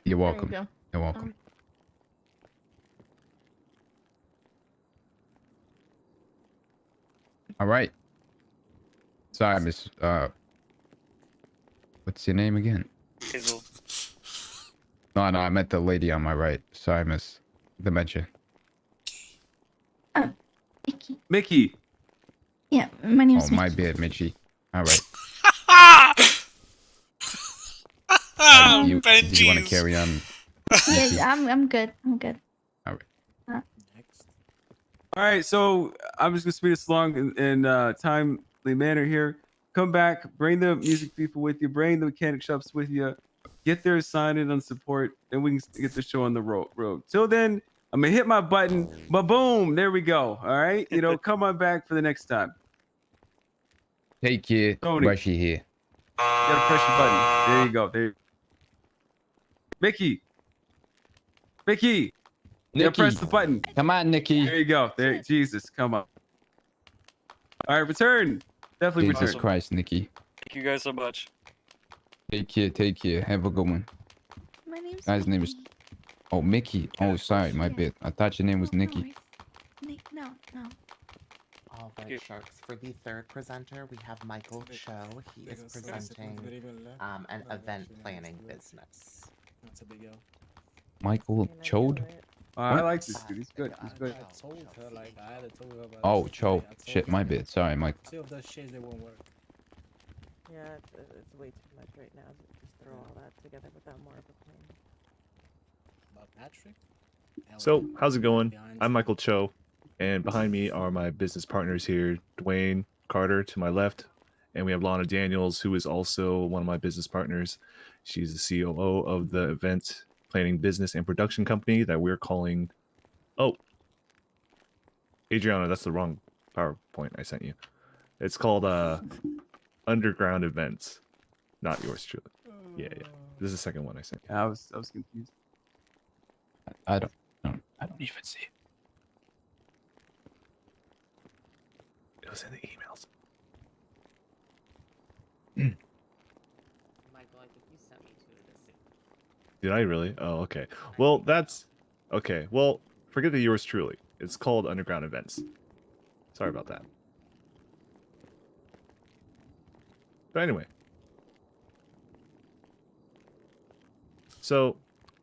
You're There welcome. you go. You're welcome. All right. Sorry, Miss. What's your name again? Hazel. No, I meant the lady on my right. Sorry, Miss Dementia. Mickey. Mickey. Yeah, my name's Oh, Mickey. my bad, Mitchie. All right. Do you want to Benji's. carry on? Yeah, I'm good. I'm good. All right. All right, so I'm just gonna speed this along in timely manner here. Come back, bring the music people with you, bring the mechanic shops with you, get their sign in on support, and we can get the show on the road. Till then, I'm gonna hit my button, but boom, there we go. All right, come on back for the next time. Take care. Tony. Brushy here. You gotta press your button. There you go. There. Mickey. You gotta press the button. Come on, Nikki. There you go. There, Jesus, come on. All right, return. Definitely Jesus return. Christ, Nikki. Thank you guys so much. Take care. Take care. Have a good one. My name's Guy's name is. Mickey. Oh, Mickey. Oh, sorry, my bad. I thought your name was Nikki. No. All Thank you. right, sharks. For the third presenter, we have Michael Cho. He is presenting an event planning business. That's a big L. Michael Chode? I like this dude. He's good. He's good. I told her, like, I had to tell her about Oh, this Cho. today. I told Shit, her, my bad. Sorry, Michael. Two of those shades, they won't work. Yeah, it's way too much right now to just throw all that together without more of a plan. About Patrick? So, how's it going? I'm Michael Cho, and behind me are my business partners here, Dwayne Carter to my left, and we have Lana Daniels, who is also one of my business partners. She's the COO of the event planning business and production company that we're calling... Oh, Adriana, that's the wrong PowerPoint I sent you. It's called Underground Events, not yours truly. Yeah. This is the second one I sent you. I was confused. I don't even see it. It was in the emails. Michael, I think you sent me to this. Did I really? Oh, okay. Well, that's... Okay, well, forget the yours truly. It's called Underground Events. Sorry about that. But anyway. So,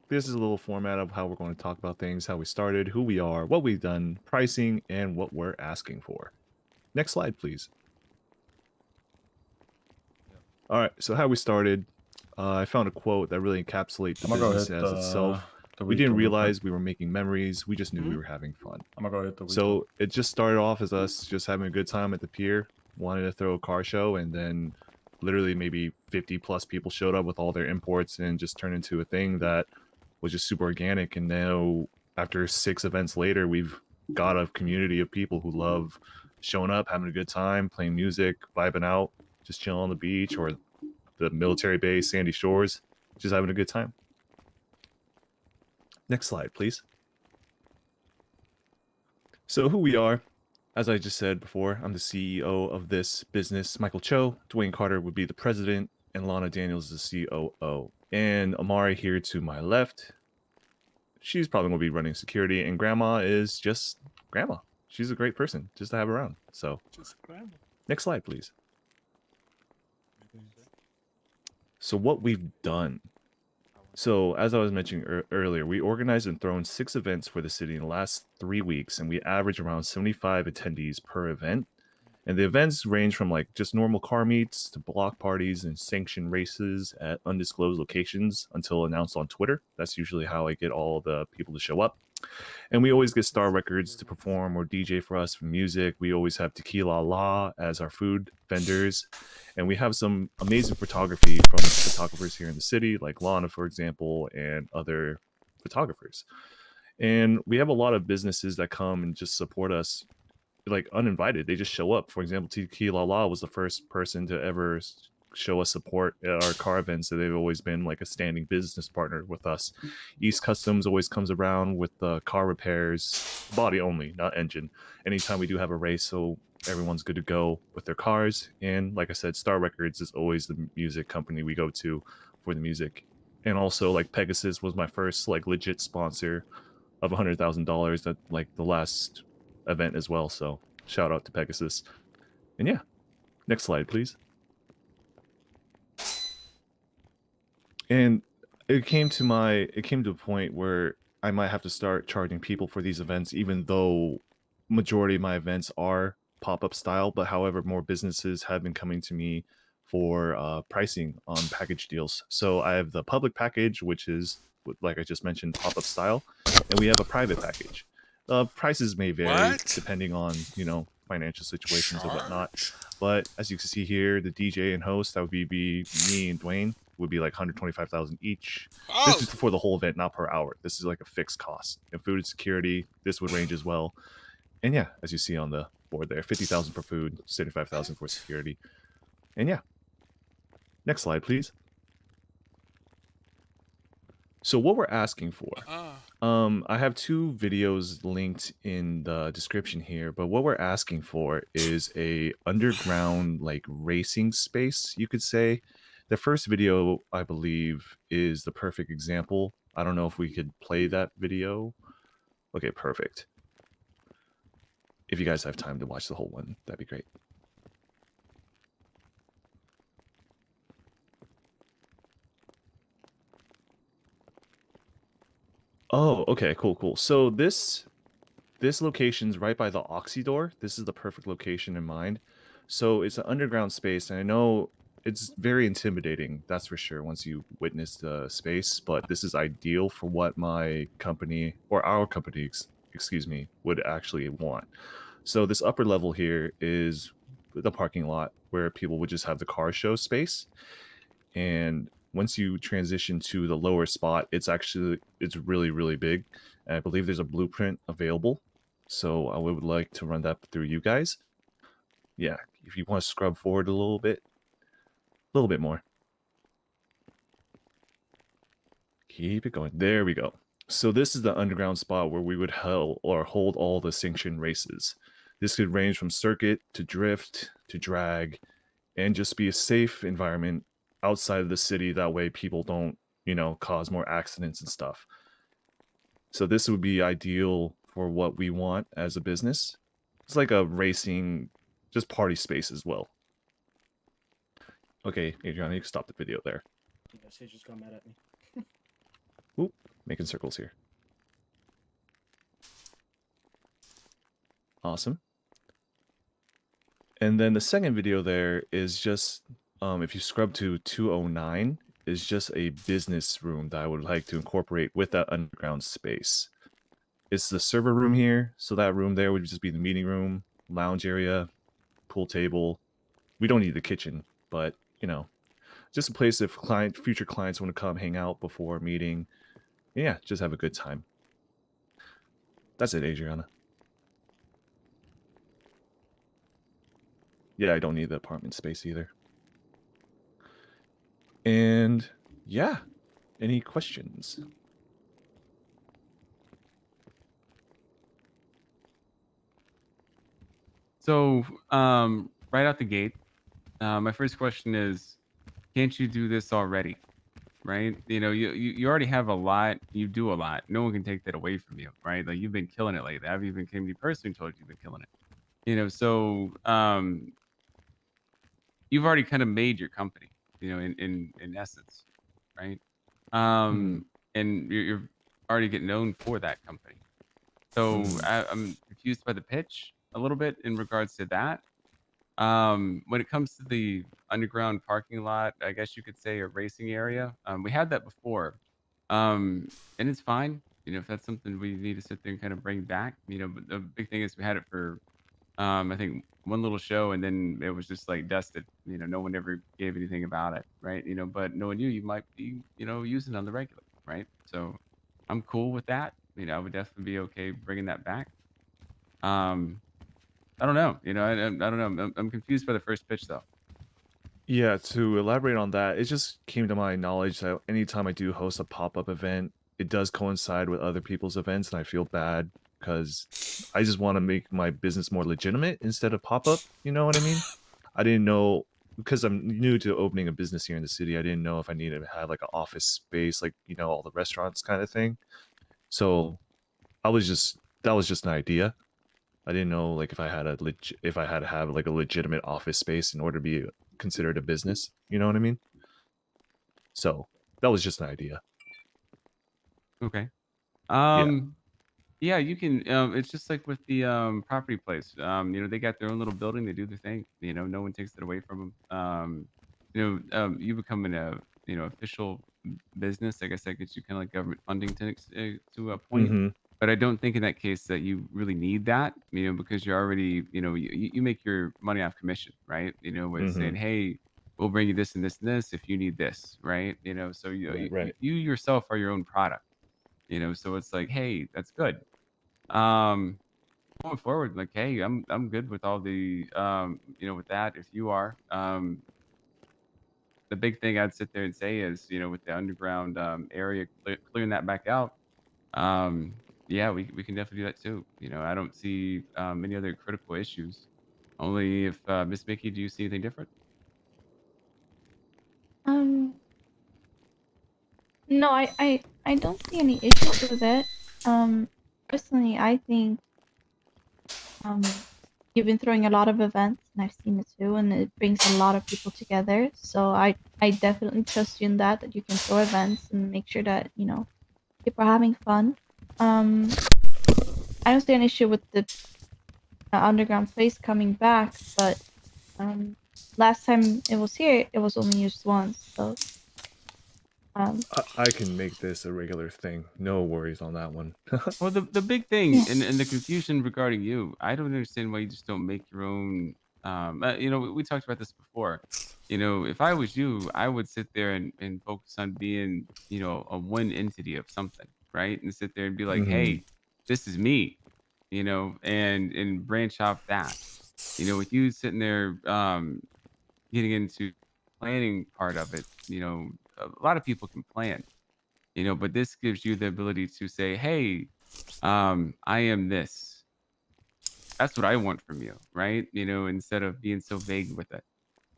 this is a little format of how we're going to talk about things, how we started, who we are, what we've done, pricing, and what we're asking for. Next slide, please. All right, so how we started. I found a quote that really encapsulates the business as itself. We didn't realize we were making memories. We just knew we were having fun. So it just started off as us just having a good time at the pier, wanted to throw a car show, and then literally maybe 50 plus people showed up with all their imports and just turned into a thing that was just super organic. And now after 6 events later, we've got a community of people who love showing up, having a good time, playing music, vibing out, just chilling on the beach or the military base, Sandy Shores, just having a good time. Next slide, please. So who we are, as I just said before, I'm the CEO of this business. Michael Cho, Dwayne Carter would be the president, and Lana Daniels is the COO. And Amari here to my left, she's probably going to be running security, and Grandma is just Grandma. She's a great person just to have around. So, next slide, please. So what we've done. So as I was mentioning earlier, we organized and thrown 6 events for the city in the last 3 weeks, and we average around 75 attendees per event. And the events range from like just normal car meets to block parties and sanctioned races at undisclosed locations until announced on Twitter. That's usually how I get all the people to show up. And we always get Star Records to perform or DJ for us for music. We always have Tequila La as our food vendors. And we have some amazing photography from photographers here in the city, like Lana, for example, and other photographers. And we have a lot of businesses that come and just support us, like uninvited. They just show up. For example, Tequila La was the first person to ever show us support at our car events. So they've always been like a standing business partner with us. East Customs always comes around with the car repairs, body only, not engine, anytime we do have a race, so everyone's good to go with their cars. And like I said, Star Records is always the music company we go to for the music and also like Pegasus was my first like legit sponsor of $100,000 at like the last event as well. So shout out to Pegasus. And yeah, next slide, please. And it came to a point where I might have to start charging people for these events, even though majority of my events are pop-up style. But however, more businesses have been coming to me for pricing on package deals. So I have the public package, which is, like I just mentioned, pop-up style, and we have a private package. Prices may vary depending on, you know, financial situations and whatnot. But as you can see here, the DJ and host, that would be me and Dwayne, would be like 125,000 each. This is for the whole event, not per hour. This is like a fixed cost. And food and security, this would range as well. And yeah, as you see on the board there, 50,000 for food, 75,000 for security. And yeah, next slide, please. So what we're asking for, I have 2 videos linked in the description here, but what we're asking for is a underground like racing space, you could say. The first video, I believe, is the perfect example. I don't know if we could play that video. Okay, perfect. If you guys have time to watch the whole one, that'd be great. Oh, okay, cool. So this location's right by the Oxy door. This is the perfect location in mind. So it's an underground space, and I know it's very intimidating, that's for sure, once you witness the space, but this is ideal for what my company, or our company, excuse me, would actually want. So this upper level here is the parking lot where people would just have the car show space. And once you transition to the lower spot, it's really, really big. And I believe there's a blueprint available. So I would like to run that through you guys. Yeah, if you want to scrub forward a little bit more. Keep it going. There we go. So this is the underground spot where we would hold all the sanctioned races. This could range from circuit to drift to drag, and just be a safe environment outside of the city. That way people don't, you know, cause more accidents and stuff. So this would be ideal for what we want as a business. It's like a racing, just party space as well. Okay, Adriana, you can stop the video there. Yeah, she just got mad at me. Oop, making circles here. Awesome. And then the second video there is just, if you scrub to 209, is just a business room that I would like to incorporate with that underground space. It's the server room here, so that room there would just be the meeting room, lounge area, pool table. We don't need the kitchen, but, you know, just a place if future clients want to come hang out before a meeting. Yeah, just have a good time. That's it, Adriana. Yeah, I don't need the apartment space either. And yeah, any questions? So, right out the gate, my first question is, can't you do this already? Right? You know, you already have a lot. You do a lot. No one can take that away from you, right? Like, you've been killing it lately. I've even came to you personally and told you you've been killing it. You know, so you've already kind of made your company, you know, in essence, right? And you're already getting known for that company. So I'm confused by the pitch a little bit in regards to that. When it comes to the underground parking lot, I guess you could say a racing area. We had that before, and it's fine. You know, if that's something we need to sit there and kind of bring back, you know. But the big thing is we had it for, I think one little show, and then it was just like dusted. You know, no one ever gave anything about it, right? You know, but knowing you might be, you know, using it on the regular, right? So I'm cool with that. You know, I would definitely be okay bringing that back. I don't know. You know, I don't know. I'm confused by the first pitch, though. Yeah, to elaborate on that, it just came to my knowledge that anytime I do host a pop-up event, it does coincide with other people's events, and I feel bad because I just want to make my business more legitimate instead of pop-up. You know what I mean? I didn't know because I'm new to opening a business here in the city, I didn't know if I needed to have like an office space, like all the restaurants kind of thing. So that was just an idea. I didn't know like if I had if I had to have like a legitimate office space in order to be considered a business. You know what I mean? So that was just an idea. Okay. Yeah. Yeah, you can. It's just like with the property place. They got their own little building. They do their thing. No one takes it away from them. You becoming a official business. I guess that gets you kind of like government funding to a point. Mm-hmm. But I don't think in that case that you really need that. Because you're already you make your money off commission, right? With Mm-hmm. saying, hey, we'll bring you this and this and this if you need this, right? So Right. you yourself are your own product. So it's like, hey, that's good. um Going forward, like, hey, I'm good with all the with that. If you are, the big thing I'd sit there and say is, with the underground area, clearing that back out. um yeah, we can definitely do that too. I don't see any other critical issues. Only if Miss Mickey, do you see anything different? Um, no, I don't see any issues with it. Personally, I think um you've been throwing a lot of events, and I've seen it too, and it brings a lot of people together. So I definitely trust you in that you can throw events and make sure that people are having fun. Um, I don't see an issue with the underground place coming back, but um, last time it was here, it was only used once. So I can make this a regular thing. No worries on that one. Well, the big thing yeah. and the confusion regarding you, I don't understand why you just don't make your own. We talked about this before. If I was you, I would sit there and focus on being, a one entity of something, right? And sit there and be like, Mm-hmm. hey, this is me, and branch off that. With you sitting there, getting into planning part of it, a lot of people can plan, but this gives you the ability to say, hey, I am this. That's what I want from you, right? Instead of being so vague with it.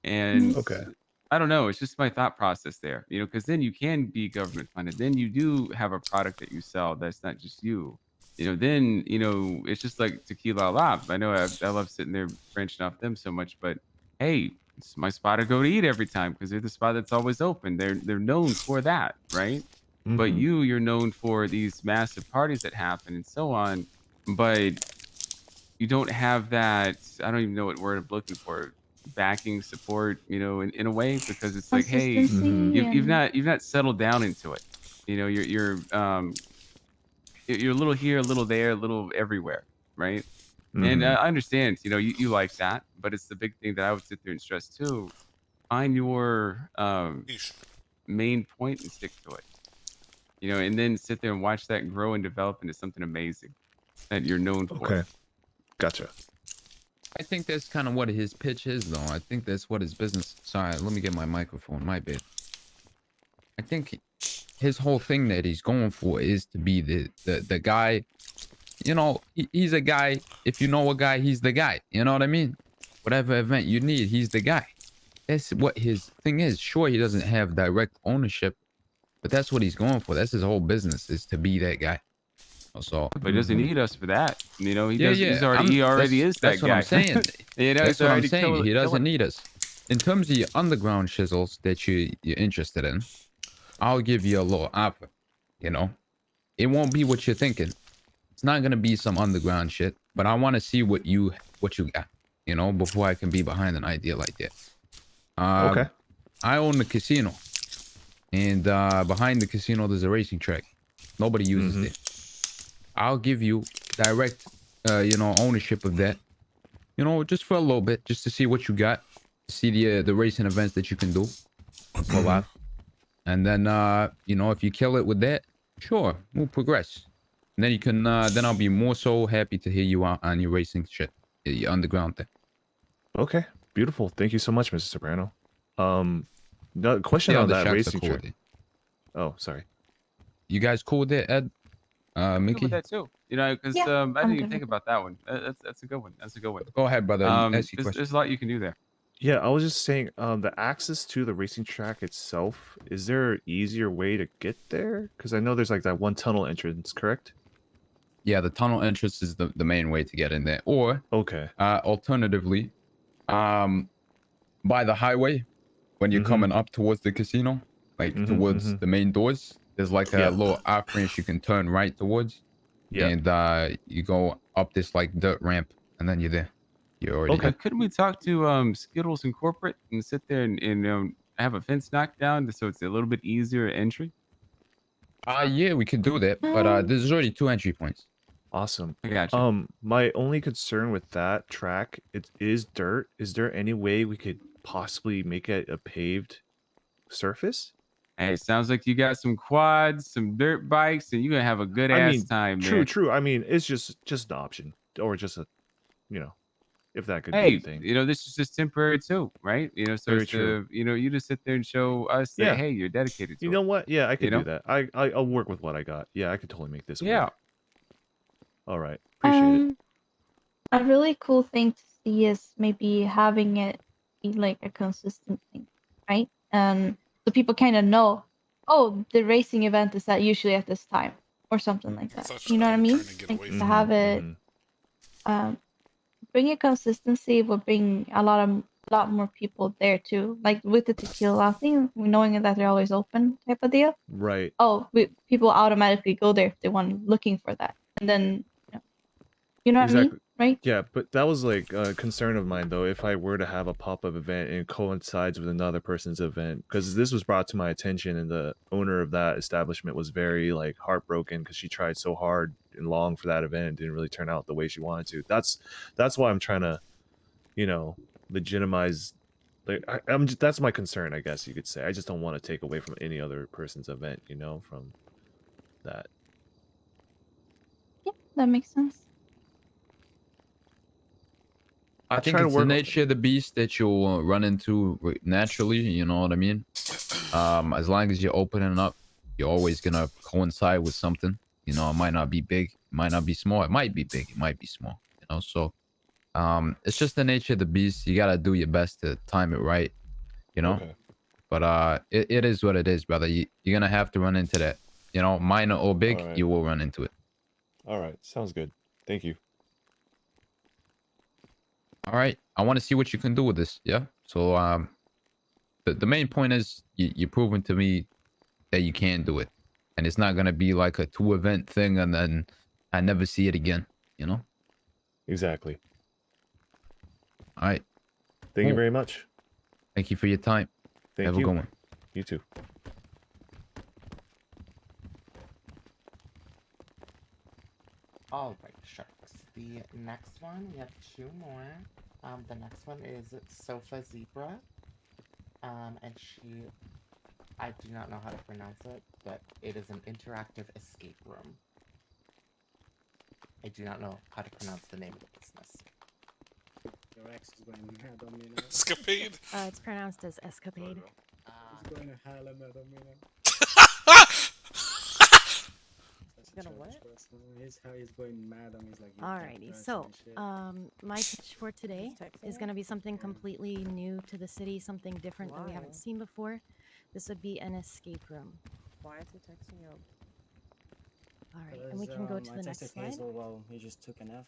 Mhm. And Okay. I don't know, it's just my thought process there, because then you can be government funded. Then you do have a product that you sell that's not just you. Then, it's just like Tequila Lab. I know I love sitting there branching off them so much, but hey, it's my spot to go to eat every time because they're the spot that's always open. They're known for that, right? But Mm-hmm. you're known for these massive parties that happen and so on. But you don't have that. I don't even know what word I'm looking for. Backing support, in a way, because it's like, hey, Mm-hmm. Consistency and you've not settled down into it. You're a little here, a little there, a little everywhere, right? And Mm-hmm. I understand, you like that, but it's the big thing that I would sit there and stress too. Find your main point and stick to it, and then sit there and watch that grow and develop into something amazing that you're known for. Okay. Gotcha. I think that's kind of what his pitch is, though. I think that's what his business. Sorry, let me get my microphone. My bad. I think his whole thing that he's going for is to be the guy. He's a guy. If you know a guy, he's the guy. You know what I mean? Whatever event you need, he's the guy. That's what his thing is. Sure, he doesn't have direct ownership, but that's what he's going for. That's his whole business, is to be that guy. So, But he doesn't need us for that. He yeah, does. yeah. He already is that That's what guy. I'm saying. That's He's what I'm already saying. He doesn't killing. need us. In terms of your underground shizzles that you're interested in, I'll give you a little offer. It won't be what you're thinking. It's not gonna be some underground shit, but I want to see what you got. Before I can be behind an idea like that. Okay. I own the casino, and behind the casino there's a racing track. Nobody uses Mhm. it. I'll give you direct, ownership of that. Just for a little bit, just to see what you got, see the racing events that you can do for life, and then if you kill it with that, sure, we'll progress. And then you can, then I'll be more so happy to hear you out on your racing shit, your underground thing. Okay. Beautiful. Thank you so much, Mr. Soprano. The question Yeah, on the that shots are racing cool track. with it. Oh, sorry. You guys cool with that, Ed? I'm good Mickey? with that too. Because yeah, I I'm didn't even good think with about that one. That's a good one. That's a good one. Go ahead, brother. Ask your There's question. a lot you can do there. Yeah, I was just saying, the access to the racing track itself, is there an easier way to get there? Because I know there's like that one tunnel entrance, correct? Yeah, the tunnel entrance is the main way to get in there. Or Okay. alternatively, by the highway when you're Mm-hmm. coming up towards the casino, like Mm-hmm. towards Mm-hmm. the main doors, there's like a Yeah. little off branch you can turn right towards, Yeah. and you go up this like dirt ramp, and then you're there. You're already Okay. Couldn't we talk to Skittles and corporate and sit there and have a fence knocked down so it's a little bit easier entry? there. Yeah, we could do that, but there's already 2 entry points. Awesome. I got you. My only concern with that track, it is dirt. Is there any way we could possibly make it a paved surface? Hey, it sounds like you got some quads, some dirt bikes, and you're gonna have a good I ass mean, time, true, man. true. I mean, it's just an option, or just a, you know, if that could be a Hey, thing. this is just temporary too, right? So Very it's true. you just sit there and show us that Yeah. hey, you're dedicated to You it. know what? Yeah, I could know? do that. I'll work with what I got. Yeah, I could totally make this Yeah. work. All right. Appreciate it. A really cool thing to see is maybe having it be like a consistent thing, right? So people kind of know, oh, the racing event is usually at this time or something like that. You know what I mean? Like to have it, um, bring a consistency will bring a lot more people there too. Like with the tequila thing, knowing that they're always open type of deal. Right. Oh, people automatically go there if they want looking for that, and then you know what I mean, Exactly. right? Yeah, but that was like a concern of mine though. If I were to have a pop-up event and it coincides with another person's event, because this was brought to my attention, and the owner of that establishment was very like heartbroken because she tried so hard and long for that event and didn't really turn out the way she wanted to. That's why I'm trying to, legitimize. Like that's my concern, I guess you could say. I just don't want to take away from any other person's event, from that. Yeah, that makes sense. I think try to it's the work- nature of the beast that you'll run into naturally. You know what I mean? As long as you're opening up, you're always gonna coincide with something. It might not be big, it might not be small. It might be big, it might be small. So, it's just the nature of the beast. You gotta do your best to time it right. Okay. But it is what it is, brother. You're gonna have to run into that. Minor or big, Alright. you will run into it. All right, sounds good. Thank you. All right. I want to see what you can do with this. Yeah. So the main point is you're proving to me that you can do it, and it's not gonna be like a 2 event thing, and then I never see it again. Exactly. All right. Thank you Cool. very much. Thank you for your time. Thank Have you. a good one. You too. All right, sharks. The next one, we have 2 more. The next one is Sofa Zebra. And I do not know how to pronounce it, but it is an interactive escape room. I do not know how to pronounce the name of the business. Your ex is going mad on me now. Escapade? It's pronounced as escapade. He's going to hell mad on me now. He's gonna what? He's how he's going mad on me. He's like, you Alrighty, can't so, pronounce shit. my pitch for today is gonna be something completely new to the city, something different that we Why? haven't seen before. This would be an escape room. Why is he texting you? Alright, and we can go to I the next texted slide. Hazel, well, he just took an F,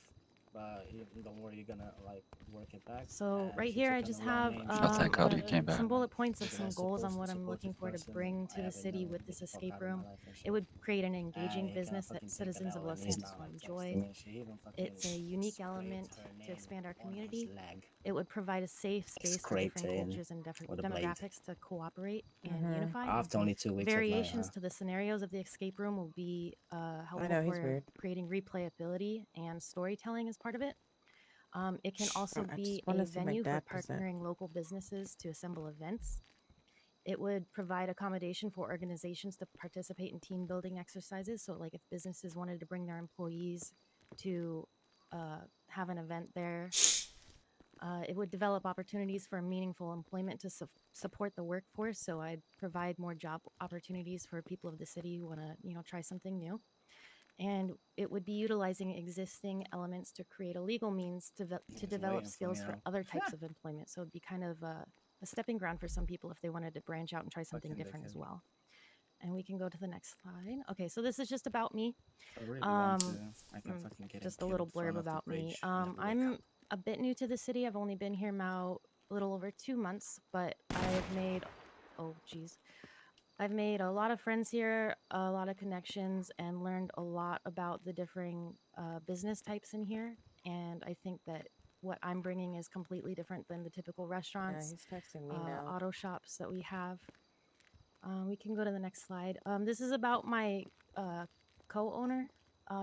but don't worry, you're gonna like work it back. So and right she here, took I an just wrong have name. Oh, thank God you came back. some bullet points of She's some a goals on supposed- what I'm looking for to supportive bring person. to I the haven't city known with this the fuck escape out of my room. life and It shit. would create an And engaging he business fucking that take citizens it of out Los and Santos start will texting enjoy. me. She even fucking It's a unique sprayed element her to name expand our on his community. leg. It would provide a safe space for different Scraped in cultures and different with a blade. demographics to cooperate and unify. After only 2 weeks Variations of to the scenarios of the escape room will be helpful know, he's for weird. creating replayability and storytelling as part of it. It can also I be just wanna a see my venue for dad present. partnering local businesses to assemble events. It would provide accommodation for organizations to participate in team building exercises. So, like if businesses wanted to bring their employees to have an event there, it would develop opportunities for meaningful employment to support the workforce. So, I'd provide more job opportunities for people of the city who want to, try something new. and it would be utilizing existing elements to create a legal means to Just develop waiting for skills me for now. other types of employment. So it'd be kind of a stepping ground for some people if they wanted to branch out and try something different as well. And we can go to the next slide. Okay, so this is just about me. If I really want to, Um, I can fucking get just a him little killed, thrown blurb off the about me. bridge, and never wake I'm up. a bit new to the city. I've only been here now a little over 2 months, but I've made, oh geez, I've made a lot of friends here, a lot of connections, and learned a lot about the differing business types in here. And I think that what I'm bringing is completely different than the typical Yeah, restaurants, he's texting me now. auto shops that we have. We can go to the next slide. This is about my co-owner.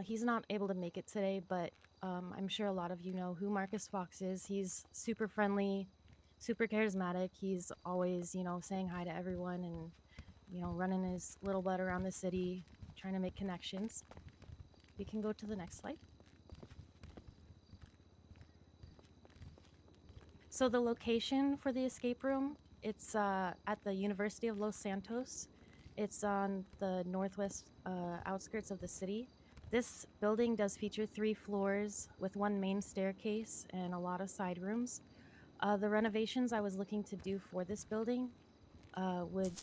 He's not able to make it today, but I'm sure a lot of you know who Marcus Fox is. He's super friendly, super charismatic. He's always, saying hi to everyone and, running his little butt around the city, trying to make connections. We can go to the next slide. So the location for the escape room, it's at the University of Los Santos. It's on the northwest outskirts of the city. This building does feature 3 floors with 1 main staircase and a lot of side rooms. The renovations I was looking to do for this building would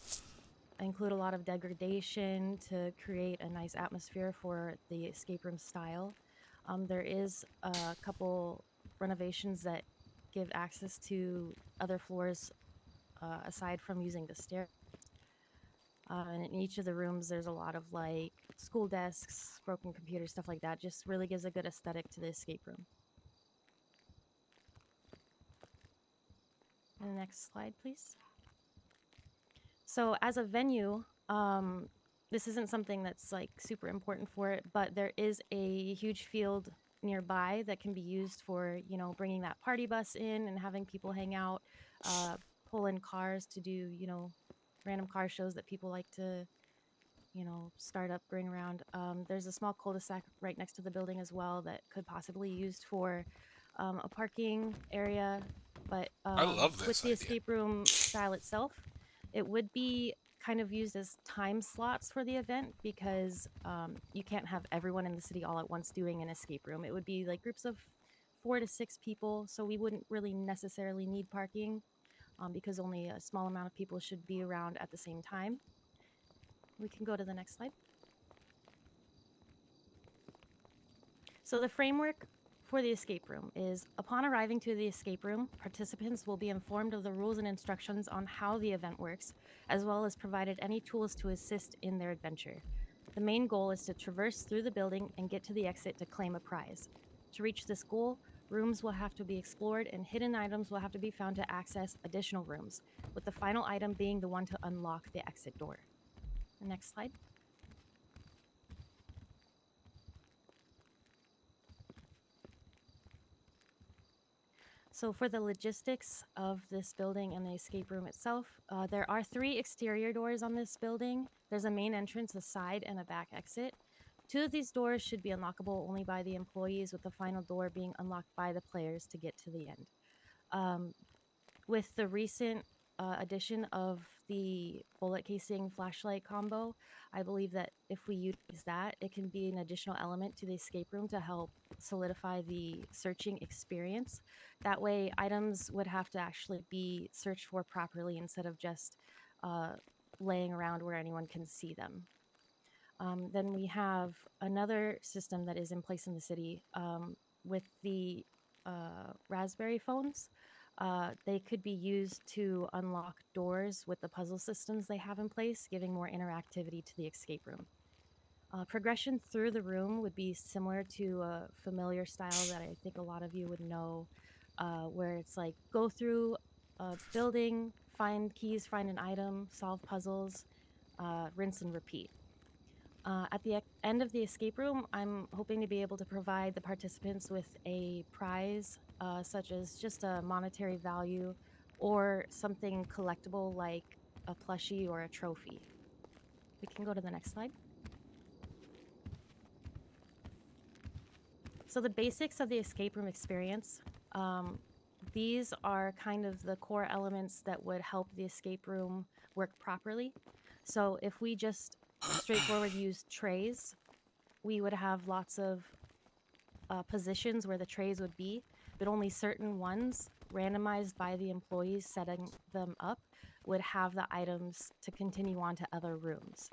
include a lot of degradation to create a nice atmosphere for the escape room style. There is a couple renovations that give access to other floors aside from using the stair. And in each of the rooms, there's a lot of like school desks, broken computers, stuff like that. Just really gives a good aesthetic to the escape room. And the next slide, please. So as a venue, this isn't something that's like super important for it, but there is a huge field nearby that can be used for, bringing that party bus in and having people hang out, pull in cars to do, random car shows that people like to, start up, bring around. There's a small cul-de-sac right next to the building as well that could possibly be used for a parking area. But I love with this the idea. escape room style itself, it would be kind of used as time slots for the event because you can't have everyone in the city all at once doing an escape room. It would be like groups of 4 to 6 people, so we wouldn't really necessarily need parking because only a small amount of people should be around at the same time. We can go to the next slide. So the framework for the escape room is upon arriving to the escape room, participants will be informed of the rules and instructions on how the event works, as well as provided any tools to assist in their adventure. The main goal is to traverse through the building and get to the exit to claim a prize. To reach this goal, rooms will have to be explored and hidden items will have to be found to access additional rooms, with the final item being the one to unlock the exit door. The next slide. So for the logistics of this building and the escape room itself, there are 3 exterior doors on this building. There's a main entrance, a side, and a back exit. 2 of these doors should be unlockable only by the employees, with the final door being unlocked by the players to get to the end. With the recent addition of the bullet casing flashlight combo, I believe that if we use that, it can be an additional element to the escape room to help solidify the searching experience. That way, items would have to actually be searched for properly instead of just laying around where anyone can see them. Then we have another system that is in place in the city with the Raspberry phones. They could be used to unlock doors with the puzzle systems they have in place, giving more interactivity to the escape room. Progression through the room would be similar to a familiar style that I think a lot of you would know, where it's like go through a building, find keys, find an item, solve puzzles, rinse and repeat. At the end of the escape room, I'm hoping to be able to provide the participants with a prize, such as just a monetary value or something collectible like a plushie or a trophy. We can go to the next slide. So the basics of the escape room experience, these are kind of the core elements that would help the escape room work properly. So if we just straightforward use trays, we would have lots of positions where the trays would be, but only certain ones randomized by the employees setting them up would have the items to continue on to other rooms.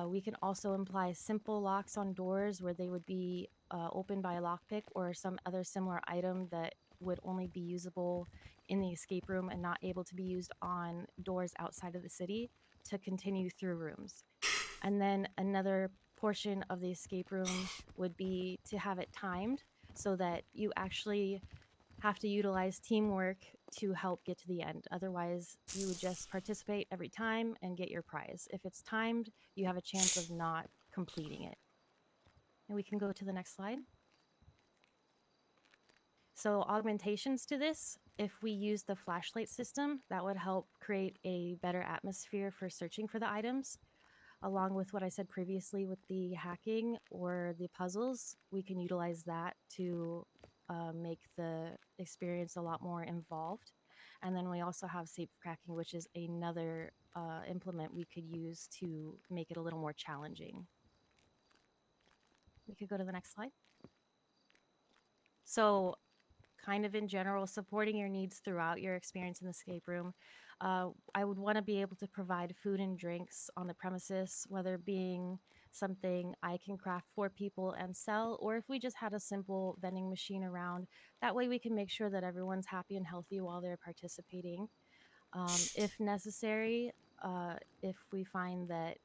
We can also imply simple locks on doors where they would be opened by a lockpick or some other similar item that would only be usable in the escape room and not able to be used on doors outside of the city to continue through rooms. And then another portion of the escape room would be to have it timed so that you actually have to utilize teamwork to help get to the end. Otherwise, you would just participate every time and get your prize. If it's timed, you have a chance of not completing it. And we can go to the next slide. So augmentations to this, if we use the flashlight system, that would help create a better atmosphere for searching for the items. Along with what I said previously with the hacking or the puzzles, we can utilize that to make the experience a lot more involved. And then we also have safe cracking, which is another implement we could use to make it a little more challenging. We could go to the next slide. So kind of in general, supporting your needs throughout your experience in the escape room. I would want to be able to provide food and drinks on the premises, whether being something I can craft for people and sell, or if we just had a simple vending machine around. That way we can make sure that everyone's happy and healthy while they're participating. If necessary, if we find that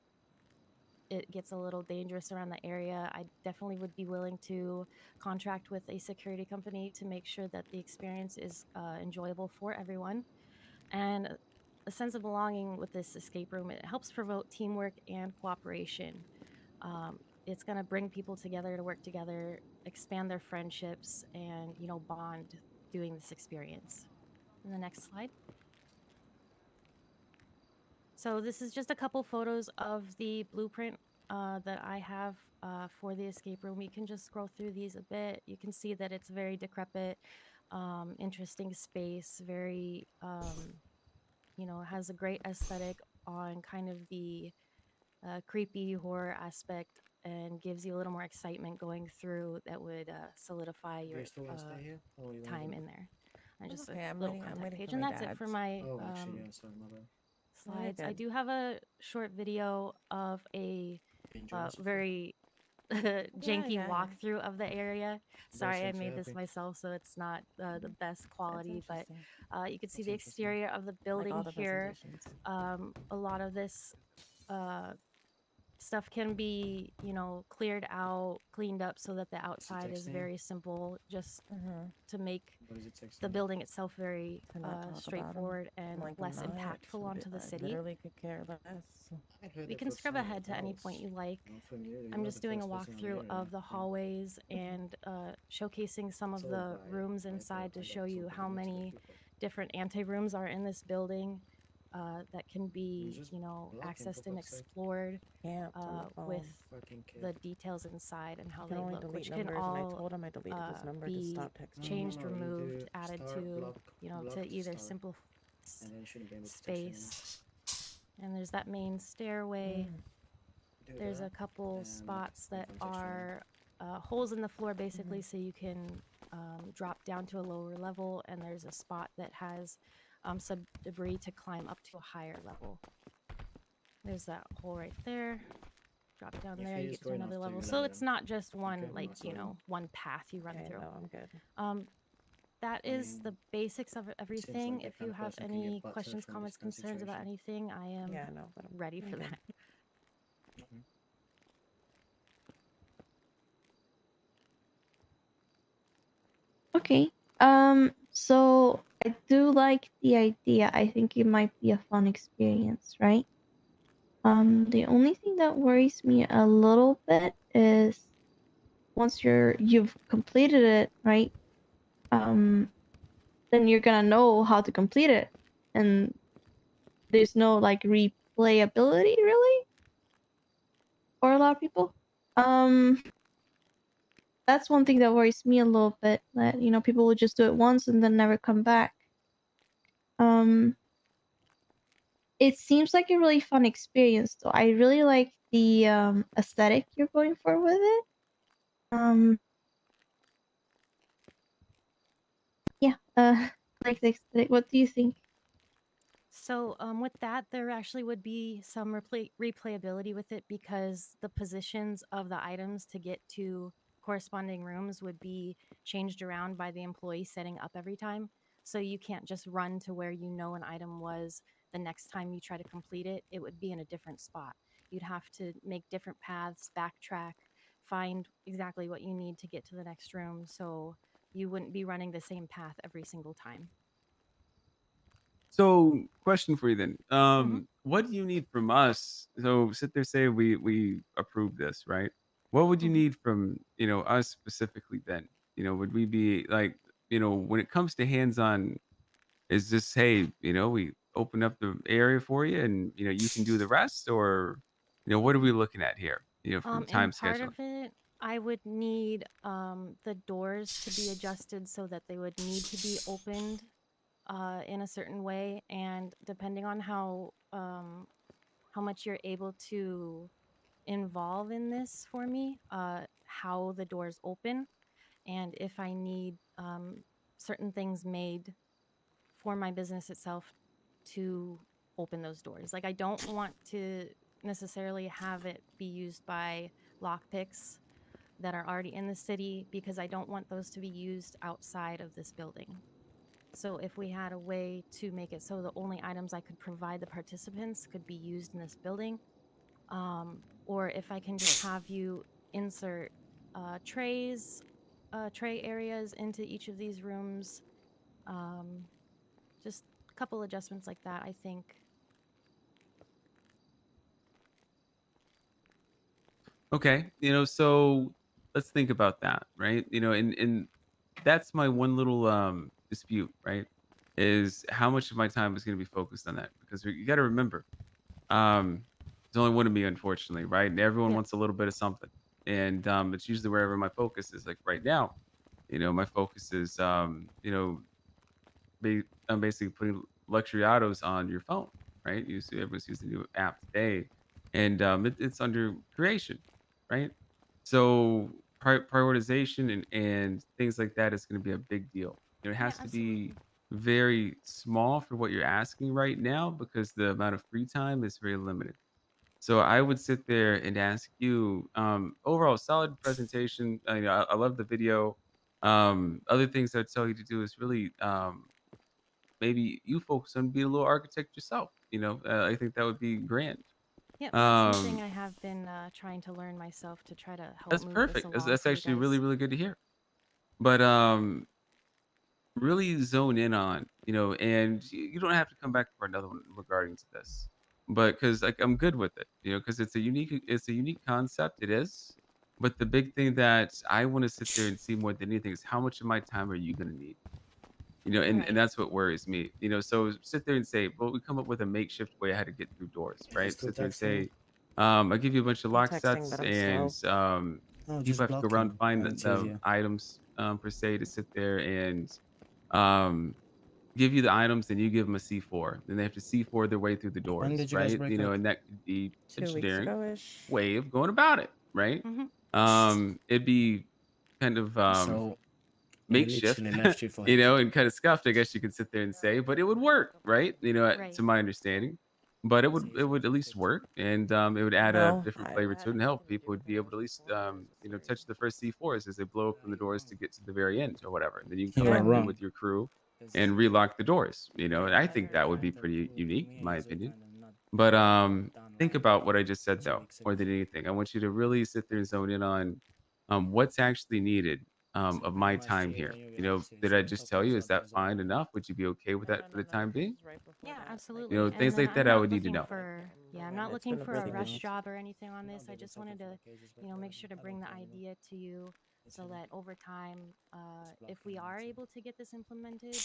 it gets a little dangerous around the area, I definitely would be willing to contract with a security company to make sure that the experience is enjoyable for everyone. And a sense of belonging with this escape room, it helps promote teamwork and cooperation. It's going to bring people together to work together, expand their friendships, and bond doing this experience. And the next slide. So this is just a couple photos of the blueprint that I have for the escape room. You can just scroll through these a bit. You can see that it's very decrepit, interesting space, very, has a great aesthetic on kind of the creepy horror aspect and gives you a little more excitement going through that would solidify Do your you still want to stay here? Or you wanna time go? in there. And just Okay, a I'm little waiting. I'm contact waiting page. for And my that's it dad. for my Oh, actually, yeah, sorry, my bad. No, you're slides. I good. do have a short video of a Been enjoying so far? very janky yeah. walkthrough of the area. Both Sorry, I seems made this happy. myself, so it's not the best That's quality, but interesting. you can see That's the interesting. exterior of the Like building all the here. presentations. A lot of this stuff can be, cleared out, cleaned up so that the outside is texting? very simple, just to make What is it texting? the building itself very To not talk about 'em. straightforward and Like less not impactful to onto be- the I city. literally could care less. I heard We that can for scrub silent ahead to any point house. you like. Not familiar, you're I'm not just the doing a first person I'm walkthrough hearing of the that. hallways and showcasing some of So the by- rooms by the- inside to by the show you token how multiple many people. different ante-rooms are in this building that can be, just block him, for accessed and fuck's sake. explored Can't on the phone. with Fucking kid. the details inside and how I they can only look, delete which can numbers, and I all told him I deleted his number to be stop texting. changed, No, you removed, do added star, to, block, block to to either star, simple and then you shouldn't be able to text anymore. space. And there's that main stairway. Do There's that, a couple and spots you that can text are holes in the floor, basically, so you can drop down to a lower level. And there's a spot that has some debris to climb up to a higher level. There's that hole right there. Drop down If there, he you is get to going another after level. you, So let it's him. not just one, Okay, like, that's all. one path you run Okay, through. no, I'm good. That I is mean, the basics of everything. the If kind you of have person can get any butthurt questions, from this comments, kind of concerns about situation. anything, I am Yeah, no, but ready for okay. that. Okay. So I do like the idea. I think it might be a fun experience, right? The only thing that worries me a little bit is once you've completed it, right? Then you're gonna know how to complete it, and there's no like replayability really for a lot of people. That's one thing that worries me a little bit. That people will just do it once and then never come back. it seems like a really fun experience. So I really like the aesthetic you're going for with it. Um, yeah. Like the aesthetic. What do you think? So, with that, there actually would be some replayability with it because the positions of the items to get to corresponding rooms would be changed around by the employee setting up every time. So you can't just run to where you know an item was the next time you try to complete it. It would be in a different spot. You'd have to make different paths, backtrack, find exactly what you need to get to the next room. So you wouldn't be running the same path every single time. So, question for you then. hmm What do you need from us? So, sit there, say we approve this, right? What would you hmm need from us specifically then? Would we be like when it comes to hands-on? Is this hey, we open up the area for you, and you can do the rest, or what are we looking at here? From In time part of scheduling. it, I would need the doors to be adjusted so that they would need to be opened in a certain way, and depending on how much you're able to involve in this for me, how the doors open, and if I need certain things made for my business itself to open those doors. Like I don't want to necessarily have it be used by lockpicks that are already in the city because I don't want those to be used outside of this building. So if we had a way to make it so the only items I could provide the participants could be used in this building, or if I can just have you insert tray areas into each of these rooms, um, just a couple adjustments like that, I think. Okay, so let's think about that, right? And that's my one little dispute, right? Is how much of my time is going to be focused on that? Because you got to remember, there's only one of me, unfortunately, right? And everyone Yep. wants a little bit of something, and it's usually wherever my focus is. Like right now, my focus is, I'm basically putting luxury autos on your phone, right? You see, everyone's using the new app today, and it's under creation, right? So prioritization and things like that is going to be a big deal. It Yeah, has to be absolutely. very small for what you're asking right now because the amount of free time is very limited. So I would sit there and ask you, overall solid presentation. I love the video. Other things I'd tell you to do is really maybe you focus on being a little architect yourself. I think that would be grand. Yep, that's something Um, I have been trying to learn myself to try to help that's move this perfect. That's, along that's for you actually really, guys. really good to hear. But really zone in on, and you don't have to come back for another one regarding to this, but because like I'm good with it, because it's a unique concept. It is, but the big thing that I want to sit there and see more than anything is how much of my time are you going to need? And Right. that's what worries me. So sit there and say, well, we come up with a makeshift way how to get through doors, Yeah, right? just go Sit there and texting. say, I give you a bunch of I'm lock texting, sets, but I'm and slow. No, people just have to go block around and him. find And the, it's the easier. items per se to sit there and um, give you the items, and you give them a C4. Then they have to C4 their way through the When doors, did you guys right? break up? And that could be a 2 weeks generic ago ish. way of going about it, right? hmm It'd be kind of So he makeshift, literally left you for him. and kind of scuffed, I guess you could sit there and say, but it would work, right? Right. To my understanding. But it So would you it should would at take least pictures. work, and it would add a No, different I flavor to it, and help people would be able to at least touch the first C4s as they blow open the doors to get to the very end or whatever, and then you can come You are back yeah. in wrong. with your crew Because and relock the doors. And I think after that would be after pretty unique, in me and my Jose opinion. kind of But not done think like about what I just said, two though, weeks more ago. than anything. I want you to really sit there and zone in on what's actually needed So of pretty my much time Jay, here. when you relax, you Did just I go just talk tell to you? us Is that afterwards, fine okay? enough? Would you be okay with No, that no, for no, the no. time This being? is right before Yeah, that. Like, absolutely. Things And like I'm that I not would need to looking know. for, yeah, I'm and not it's looking been a for a busy Anything rush week. else? job or anything on No, this. I they were just talking wanted from to, cages, but make sure to I don't bring the care anymore. idea to you It's so heavy. that over time, Just block if him we and are that's it. able to get this implemented,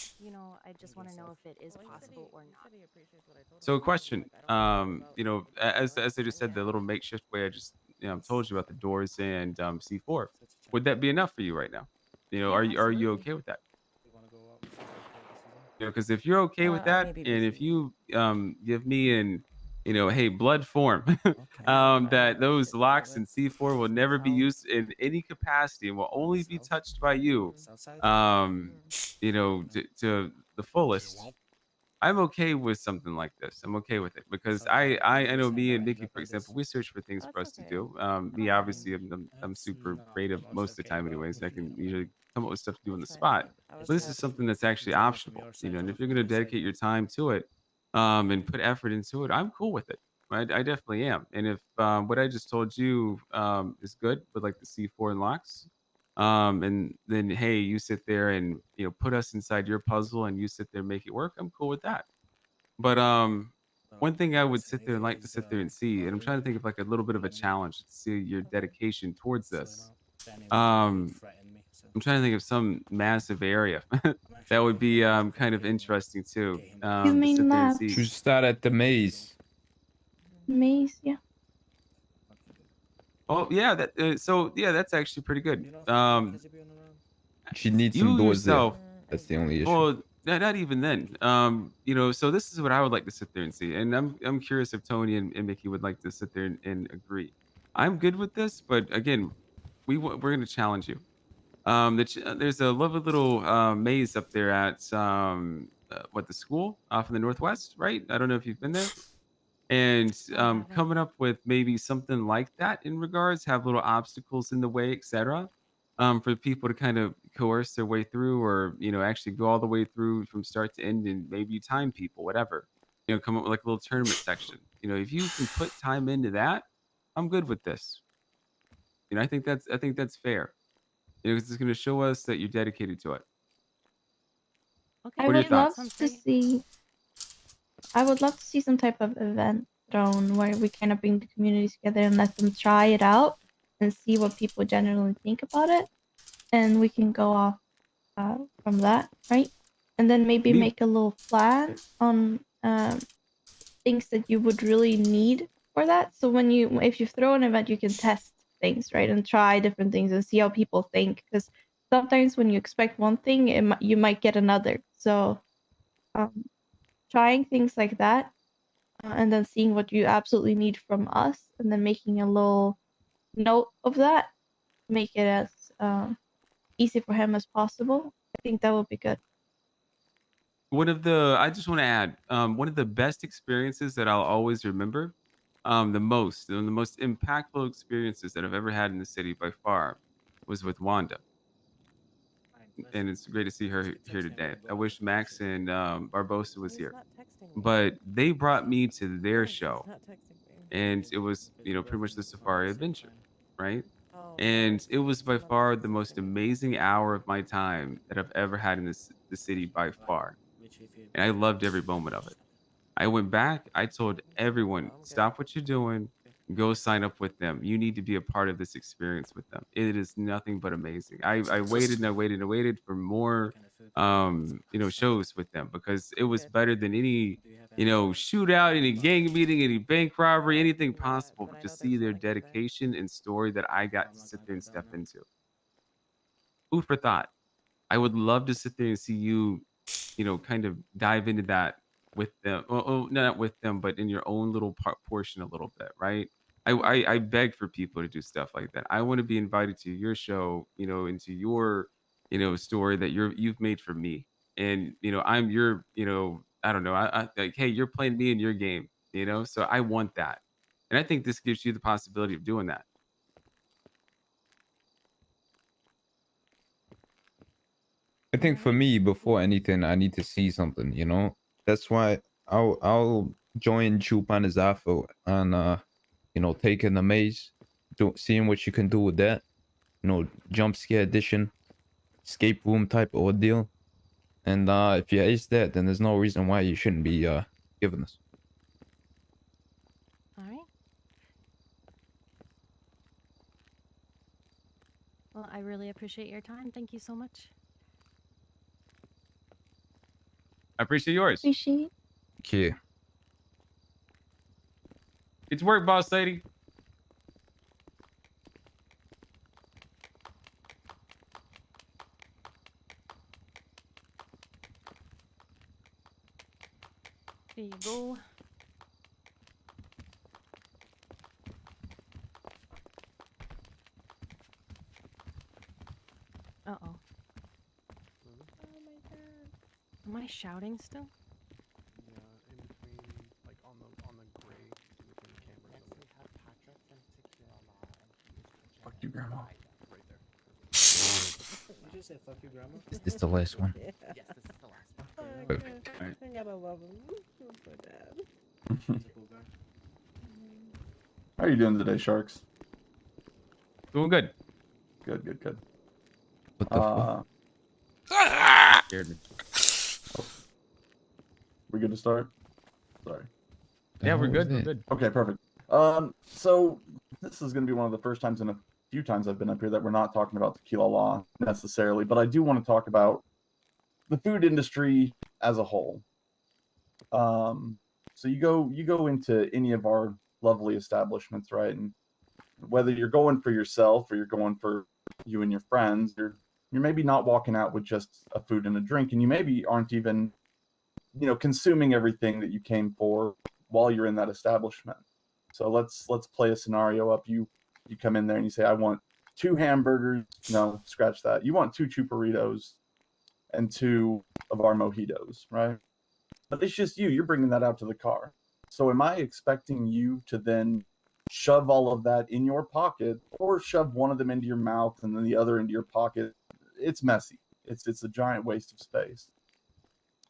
I just Think want to know yourself. if it is Well, possible or he not. said he appreciates what I told him. So, a I told him question. like I don't know much about As I the just said, the area. little makeshift way I just It's told you about the doors and C4. such a Would challenge. that be enough for you right now? Yeah, Are you absolutely. okay with that? You want to go out and see those guys this season? Because if you're okay with I that, may be and if busy. you give me an hey, blood form Okay. Alright, that those shit, locks whatever. and C4 will never be South? used in any capacity and will only be South? touched by you, South side? to the fullest. I'm okay with something like this. I'm okay with it because So, I know listen, me and end Nikki, up for like example, this. we search for things Oh, for it's us to okay. do. Me, don't obviously, mind. I'm It's super not creative much most of the okay, time, but anyways. we I can can like usually come up with stuff to do on the It's spot. fine. I was But this is just something that's actually drama from optional, your side and or if you're from gonna my side. dedicate your time to it, and put effort into it, I'm cool with it. I definitely am. And if what I just told you is good with like the C4 and locks, and then hey, you sit there and put us inside your puzzle, and you sit there and make it work. I'm cool with that. But So, one thing I would listen, sit there and like to it's sit there and see, and I'm trying to think of like a little bit of a let me challenge to see your Okay. dedication towards so this. Danny will Um, threaten me. So I'm trying to think of some massive area I'm that actually would be about to kind of fucking interesting too, get him You to mean sit there and see. Should labs? start at the maze. Maze, yeah. Oh yeah, that so yeah, that's actually pretty good. You know fucking KGB on around? She needs some You doors there. yourself, That's the only issue. well, not even then. So this is what I would like to sit there and see, and I'm curious if Tony and Mickey would like to sit there and agree. I'm good with this, but again, we're gonna challenge you. There's a lovely little maze up there at what, the school off in the northwest, right? I don't know if you've been there. And I haven't. coming up with maybe something like that in regards, have little obstacles in the way, etc. For people to kind of coerce their way through, or actually go all the way through from start to end, and maybe you time people, whatever. Come up with like a little tournament section. If you can put time into that, I'm good with this. I think that's fair. 'Cause it's going to show us that you're dedicated to it. Okay, I What are your would yeah, that love sounds thoughts? to great. see. I would love to see some type of event thrown where we kind of bring the community together and let them try it out and see what people generally think about it, and we can go off from that, right? And then maybe Me, make a little plan on things that you would really need for that. So if you throw an event, you can test things, right, and try different things and see how people think. Because sometimes when you expect one thing, you might get another. So um, trying things like that, and then seeing what you absolutely need from us, and then making a little note of that, make it as easy for him as possible. I think that would be good. I just want to add, one of the best experiences that I'll always remember, the most impactful experiences that I've ever had in the city by far was with Wanda. And it's great to see her here today. I wish Max and Barbosa was He's here, not texting me. but they brought me to their Yes, he's show, not texting me. and it was pretty much the Safari Adventure, right? Oh no, And it was by I'm not far the texting most me. amazing hour of my time that I've ever had in the city by far, and I loved every moment of it. I went back. I told everyone, No, I'm good. stop what you're doing, go sign up with them. You need to be a part of this experience with them. It is nothing but amazing. I waited and I waited and I waited for more shows with them, because it I'm was good. better than any shootout, any gang meeting, any bank robbery, anything I'm not, possible, but but I to know there's see their one at Q Bank. dedication and story that I got to sit there and step into. Food for thought. I would love to sit there and see you, kind of dive into that with them. Well, not with them, but in your own little portion a little bit, right? I beg for people to do stuff like that. I want to be invited to your show, into your, story that you've made for me, and I'm your, I don't know, I like, hey, you're playing me in your game, so I want that, and I think this gives you the possibility of doing that. I think for Alright. me, before Yeah. anything, I need to see something, you know? That's why I'll join Chupan Zafo and taking the maze, seeing what you can do with that, jump scare edition, escape room type ordeal. And if you ace that, then there's no reason why you shouldn't be giving us. All right. Well, I really appreciate your time. Thank you so much. I appreciate yours. Appreciate. Okay. It's work, boss lady. Here you go. Uh-oh. Oh my god. Am I shouting still? Yeah, in between, like on the gray within the camera. Next we have Patrick from Tequila Law, and he is pitching Fuck you, in Grandma. Right there. You just said fuck you, grandma. Is this the last one? Yes, this is the last one. Oh, Perfect. God. Alright. I gotta love him. I'm so bad. He's a cool guy. How are you doing today, Sharks? Doing good. Good, good, good. What the fuck? Scared me. We good to start? Sorry. Yeah, we're hell was good. We're that? good. Okay, perfect. So this is going to be one of the first times in a few times I've been up here that we're not talking about tequila law necessarily, but I do want to talk about the food industry as a whole. So you go into any of our lovely establishments, right? And whether you're going for yourself or you're going for you and your friends, you're maybe not walking out with just a food and a drink, and you maybe aren't even, consuming everything that you came for while you're in that establishment. So let's play a scenario up. You come in there and you say, I want 2 hamburgers. No, scratch that. You want 2 chuparitos and 2 of our mojitos, right? But it's just you. You're bringing that out to the car. So am I expecting you to then shove all of that in your pocket, or shove one of them into your mouth and then the other into your pocket? It's messy. It's a giant waste of space.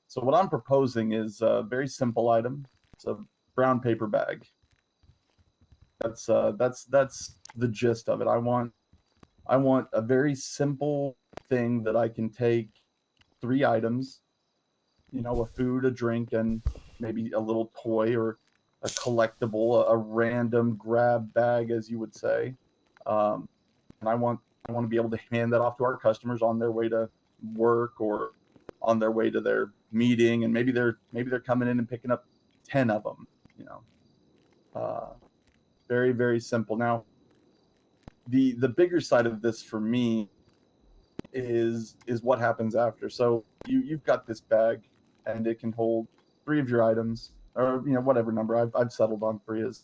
So what I'm proposing is a very simple item. It's a brown paper bag. That's the gist of it. I want a very simple thing that I can take 3 items, a food, a drink, and maybe a little toy or a collectible, a random grab bag, as you would say. And I want to be able to hand that off to our customers on their way to work or on their way to their meeting, and maybe they're coming in and picking up 10 of them. Very, very simple. Now, the bigger side of this for me is what happens after. So you've got this bag, and it can hold 3 of your items, or whatever number. I've settled on 3 as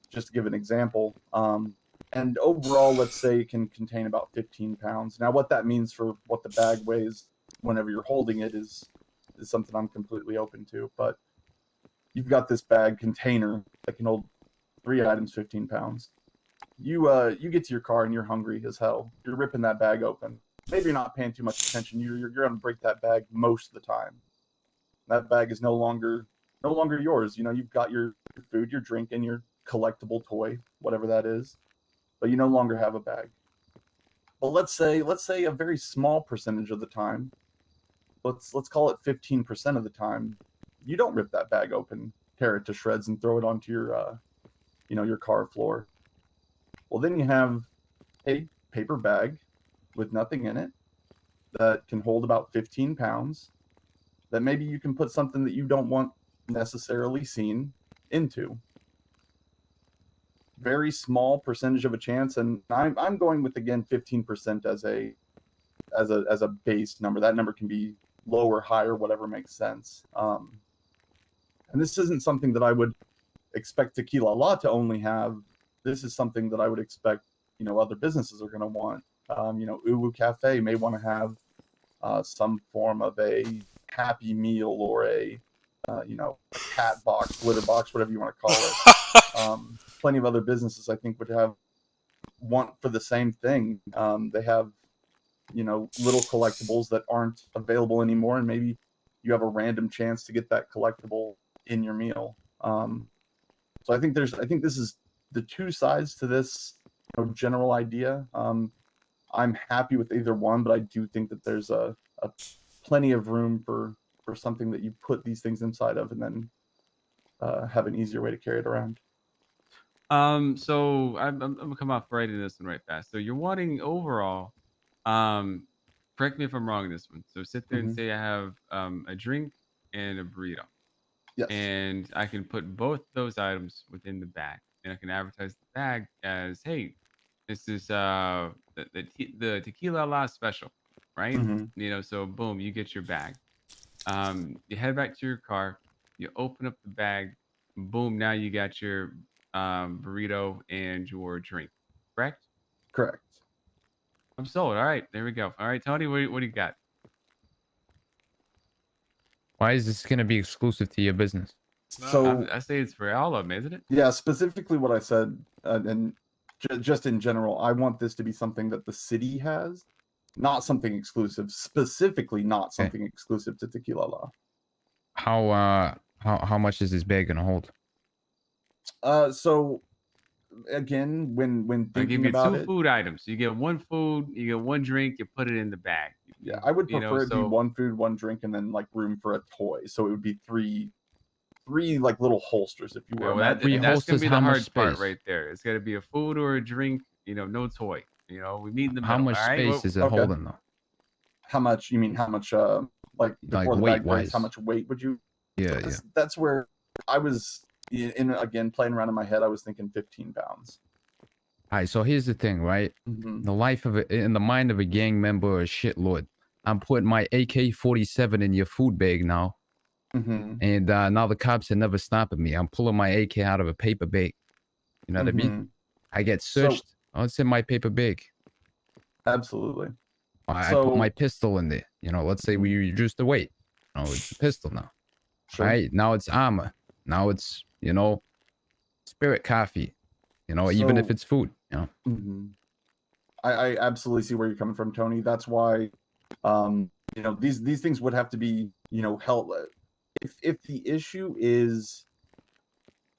just to give an example. And overall, let's say it can contain about 15 pounds. Now, what that means for what the bag weighs whenever you're holding it is something I'm completely open to. But you've got this bag container that can hold 3 items, 15 pounds. You get to your car and you're hungry as hell. You're ripping that bag open. Maybe you're not paying too much attention. You're going to break that bag most of the time. That bag is no longer yours. You've got your food, your drink, and your collectible toy, whatever that is, but you no longer have a bag. Well, let's say a very small percentage of the time, let's call it 15% of the time, you don't rip that bag open, tear it to shreds, and throw it onto your car floor. Well, then you have a paper bag with nothing in it that can hold about 15 pounds, that maybe you can put something that you don't want necessarily seen into. Very small percentage of a chance, and I'm going with, again, 15% as a base number. That number can be lower, higher, whatever makes sense. And this isn't something that I would expect Tequila Law to only have. This is something that I would expect, other businesses are going to want. Uwu Cafe may want to have some form of a Happy Meal or a cat box, litter box, whatever you want to call it. Plenty of other businesses, I think, would want for the same thing. They have, little collectibles that aren't available anymore, and maybe you have a random chance to get that collectible in your meal. So I think this is the 2 sides to this general idea. I'm happy with either one, but I do think that there's a plenty of room for something that you put these things inside of, and then have an easier way to carry it around. So I'm gonna come off right in this one right fast. So you're wanting overall, correct me if I'm wrong in this one. So sit there and Mhm. say I have a drink and a burrito, Yes. and I can put both those items within the bag, and I can advertise the bag as, hey, this is the tequila la special, right? Mhm. So boom, you get your bag. You head back to your car. You open up the bag, boom, now you got your burrito and your drink. Correct? Correct. I'm sold. All right, there we go. All right, Tony, what do you got? Why is this gonna be exclusive to your business? So I say it's for all of them, isn't it? yeah, specifically what I said, and just in general, I want this to be something that the city has, not something exclusive. Specifically, not something exclusive to Tequila Law. How much is this bag gonna hold? So again, when I give thinking you about two it, food items. You get one food, you get one drink, you put it in the bag. yeah, I would You know, prefer it be so- one food, one drink, and then like room for a toy. So it would be three like little holsters, if you Yeah, will. well, Three that's gonna holsters, be the how much hard part space? right there. It's gotta be a food or a drink. You know, no toy. You know, we meet in the How middle. much all right? space is it Okay. holding though? How much? You mean how much? Like before the bag breaks, how weight-wise. much weight would you? Yeah, That's where I was in again playing around in my head. I was thinking 15 pounds. All right, so here's the thing, right? Mhm. The life of it in the mind of a gang member or a shitlord. I'm putting my AK-47 in your food bag now, Mhm. and now the cops are never stopping me. I'm pulling my AK out of a paper bag. You know what I mean? Mhm. I get So- searched. Oh, it's in my paper bag. Absolutely. I put my So- pistol in there. You know, let's say we reduce the weight. You know, it's a pistol now. Sure. All right, now it's armor. Now it's, you know, spirit coffee. You know, even if So- it's food. You know. Mhm. I absolutely see where you're coming from, Tony. That's why, you know, these things would have to be, you know, held. If the issue is,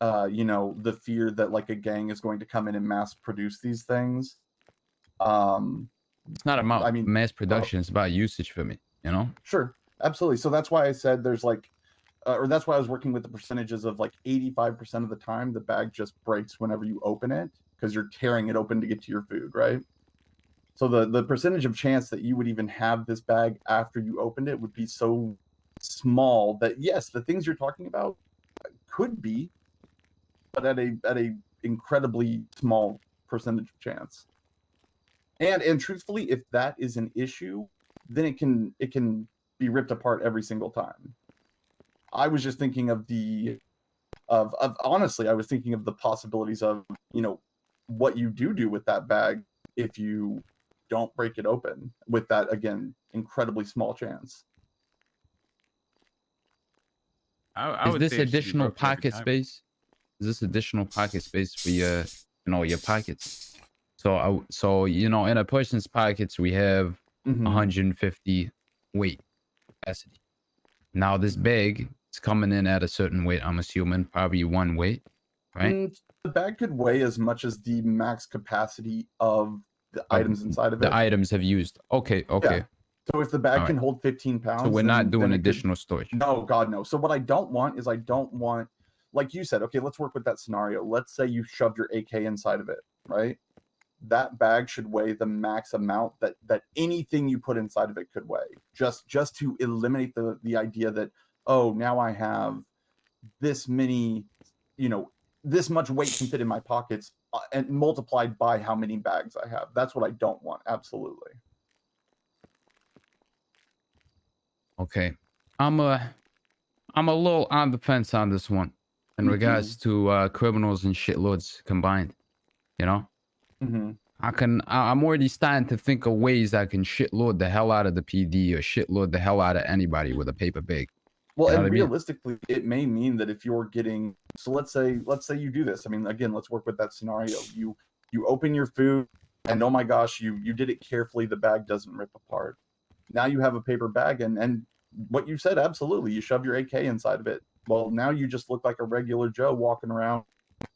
you know, the fear that like a gang is going to come in and mass produce these things, It's not about I mean, mass production. It's about usage for me. You know. Sure, absolutely. So that's why I said there's like, or that's why I was working with the percentages of like 85% of the time the bag just breaks whenever you open it because you're tearing it open to get to your food, right? So the percentage of chance that you would even have this bag after you opened it would be so small that yes, the things you're talking about could be, but at a incredibly small percentage of chance. And truthfully, if that is an issue, then it can be ripped apart every single time. I was just thinking of the of honestly, I was thinking of the possibilities of, you know, what you do with that bag if you don't break it open with that again incredibly small chance. I Is would this say it should be additional broken every pocket time. space? Is this additional pocket space for your, you know, your pockets? So, so you know, in a person's pockets, we have Mhm. 150 weight capacity. Now this bag is coming in at a certain weight. I'm assuming probably one weight, right? The bag could weigh as much as the max capacity of the items inside of it. The items have used. Okay, okay. Yeah. So if the bag All can right. hold 15 pounds, So we're not then doing it could- additional storage. No, God, no. So what I don't want is I don't want, like you said, okay, let's work with that scenario. Let's say you shoved your AK inside of it, right? That bag should weigh the max amount that anything you put inside of it could weigh. Just to eliminate the idea that, oh, now I have this many, you know, this much weight can fit in my pockets and multiplied by how many bags I have. That's what I don't want. Absolutely. Okay. I'm a little on the fence on this one in regards to criminals and shitlords combined. You know? Mm-hmm. I'm already starting to think of ways I can shitlord the hell out of the PD or shitlord the hell out of anybody with a paper bag. Well, You know and what I mean? realistically, it may mean that if you're getting, so let's say you do this. I mean, again, let's work with that scenario. You open your food, and oh my gosh, you did it carefully. The bag doesn't rip apart. Now you have a paper bag, and what you said, absolutely, you shove your AK inside of it. Well, now you just look like a regular Joe walking around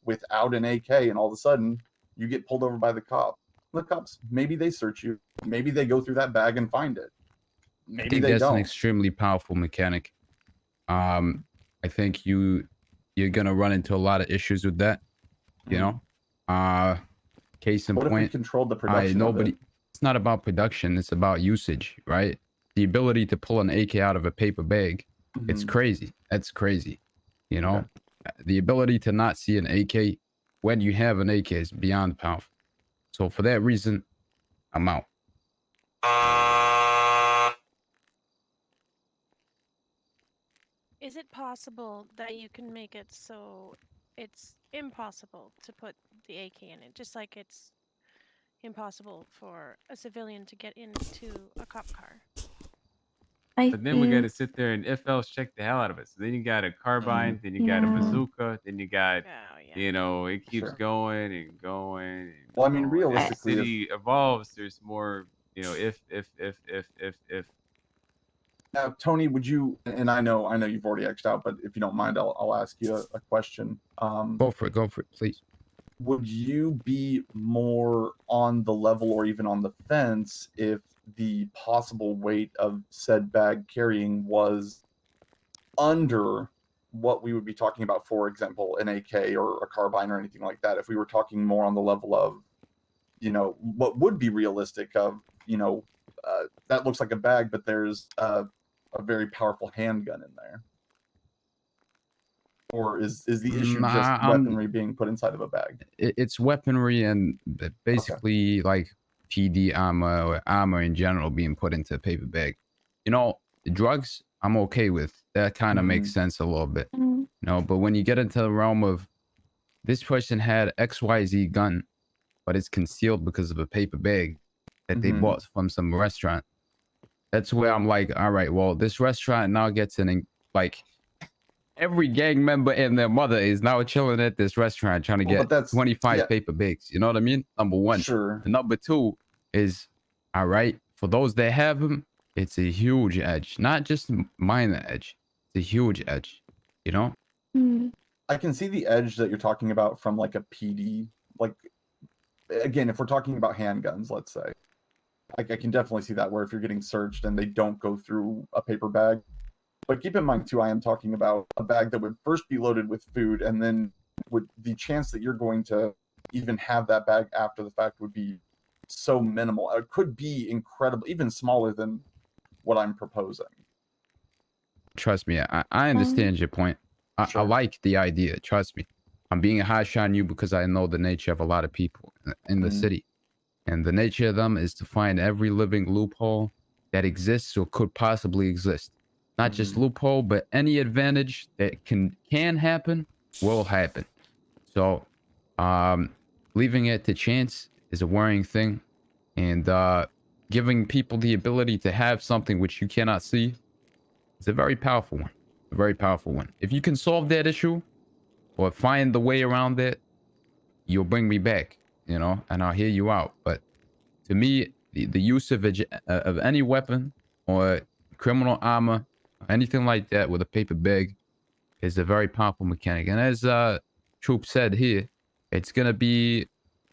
without an AK, and all of a sudden you get pulled over by the cop. The cops, maybe they search you, maybe they go through that bag and find it. I Maybe think they that's an don't. extremely powerful mechanic. I think you're gonna run into a lot of issues with that. You know, case in What if we point, controlled the production of nobody. it? It's not about production. It's about usage, right? The ability to pull an AK out of a paper bag, it's Mhm. crazy. That's crazy. You know, Okay. the ability to not see an AK when you have an AK is beyond powerful. So for that reason, I'm out. Is it possible that you can make it so it's impossible to put the AK in it, just like it's impossible for a civilian to get into a cop car? I But then we got to think, sit there and if else check the hell out of it. So then you got a carbine, then you got a yeah. bazooka, then you got, Oh, yeah. you know, it keeps Sure. going and going and Well, I mean, going. As the realistically, if city evolves, there's more, you know, if. now, Tony, would you? And I know you've already X'd out, but if you don't mind, I'll ask you a question. Go for it, please. Would you be more on the level or even on the fence if the possible weight of said bag carrying was under what we would be talking about, for example, an AK or a carbine or anything like that? If we were talking more on the level of, what would be realistic of, that looks like a bag, but there's a very powerful handgun in there. Or is the issue just weaponry being put inside of a bag? It's weaponry and basically like PD armor or armor in general being put into a paper bag. Drugs I'm okay with. That kind of makes sense a little bit. But when you get into the realm of this person had XYZ gun, but it's concealed because of a paper bag that they bought from some restaurant. That's where I'm like, all right, well, this restaurant now gets like every gang member and their mother is now chilling at this restaurant trying to get 25 paper bags. You know what I mean? Number one. Sure. And number two is, all right, for those that have them, it's a huge edge, not just minor edge. It's a huge edge, I can see the edge that you're talking about from like a PD. Like, again, if we're talking about handguns, let's say, I can definitely see that, where if you're getting searched and they don't go through a paper bag. But keep in mind too, I am talking about a bag that would first be loaded with food, and then would the chance that you're going to even have that bag after the fact would be so minimal. It could be incredible, even smaller than what I'm proposing. Trust me, I understand your point. I like the idea. Trust me. I'm being harsh on you because I know the nature of a lot of people in the city. And the nature of them is to find every living loophole that exists or could possibly exist. Not just loophole, but any advantage that can happen will happen. So leaving it to chance is a worrying thing. And giving people the ability to have something which you cannot see is a very powerful one. A very powerful one. If you can solve that issue or find the way around it, you'll bring me back, and I'll hear you out. But to me, the use of any weapon or criminal armor, anything like that with a paper bag is a very powerful mechanic. And as Troop said here, it's gonna be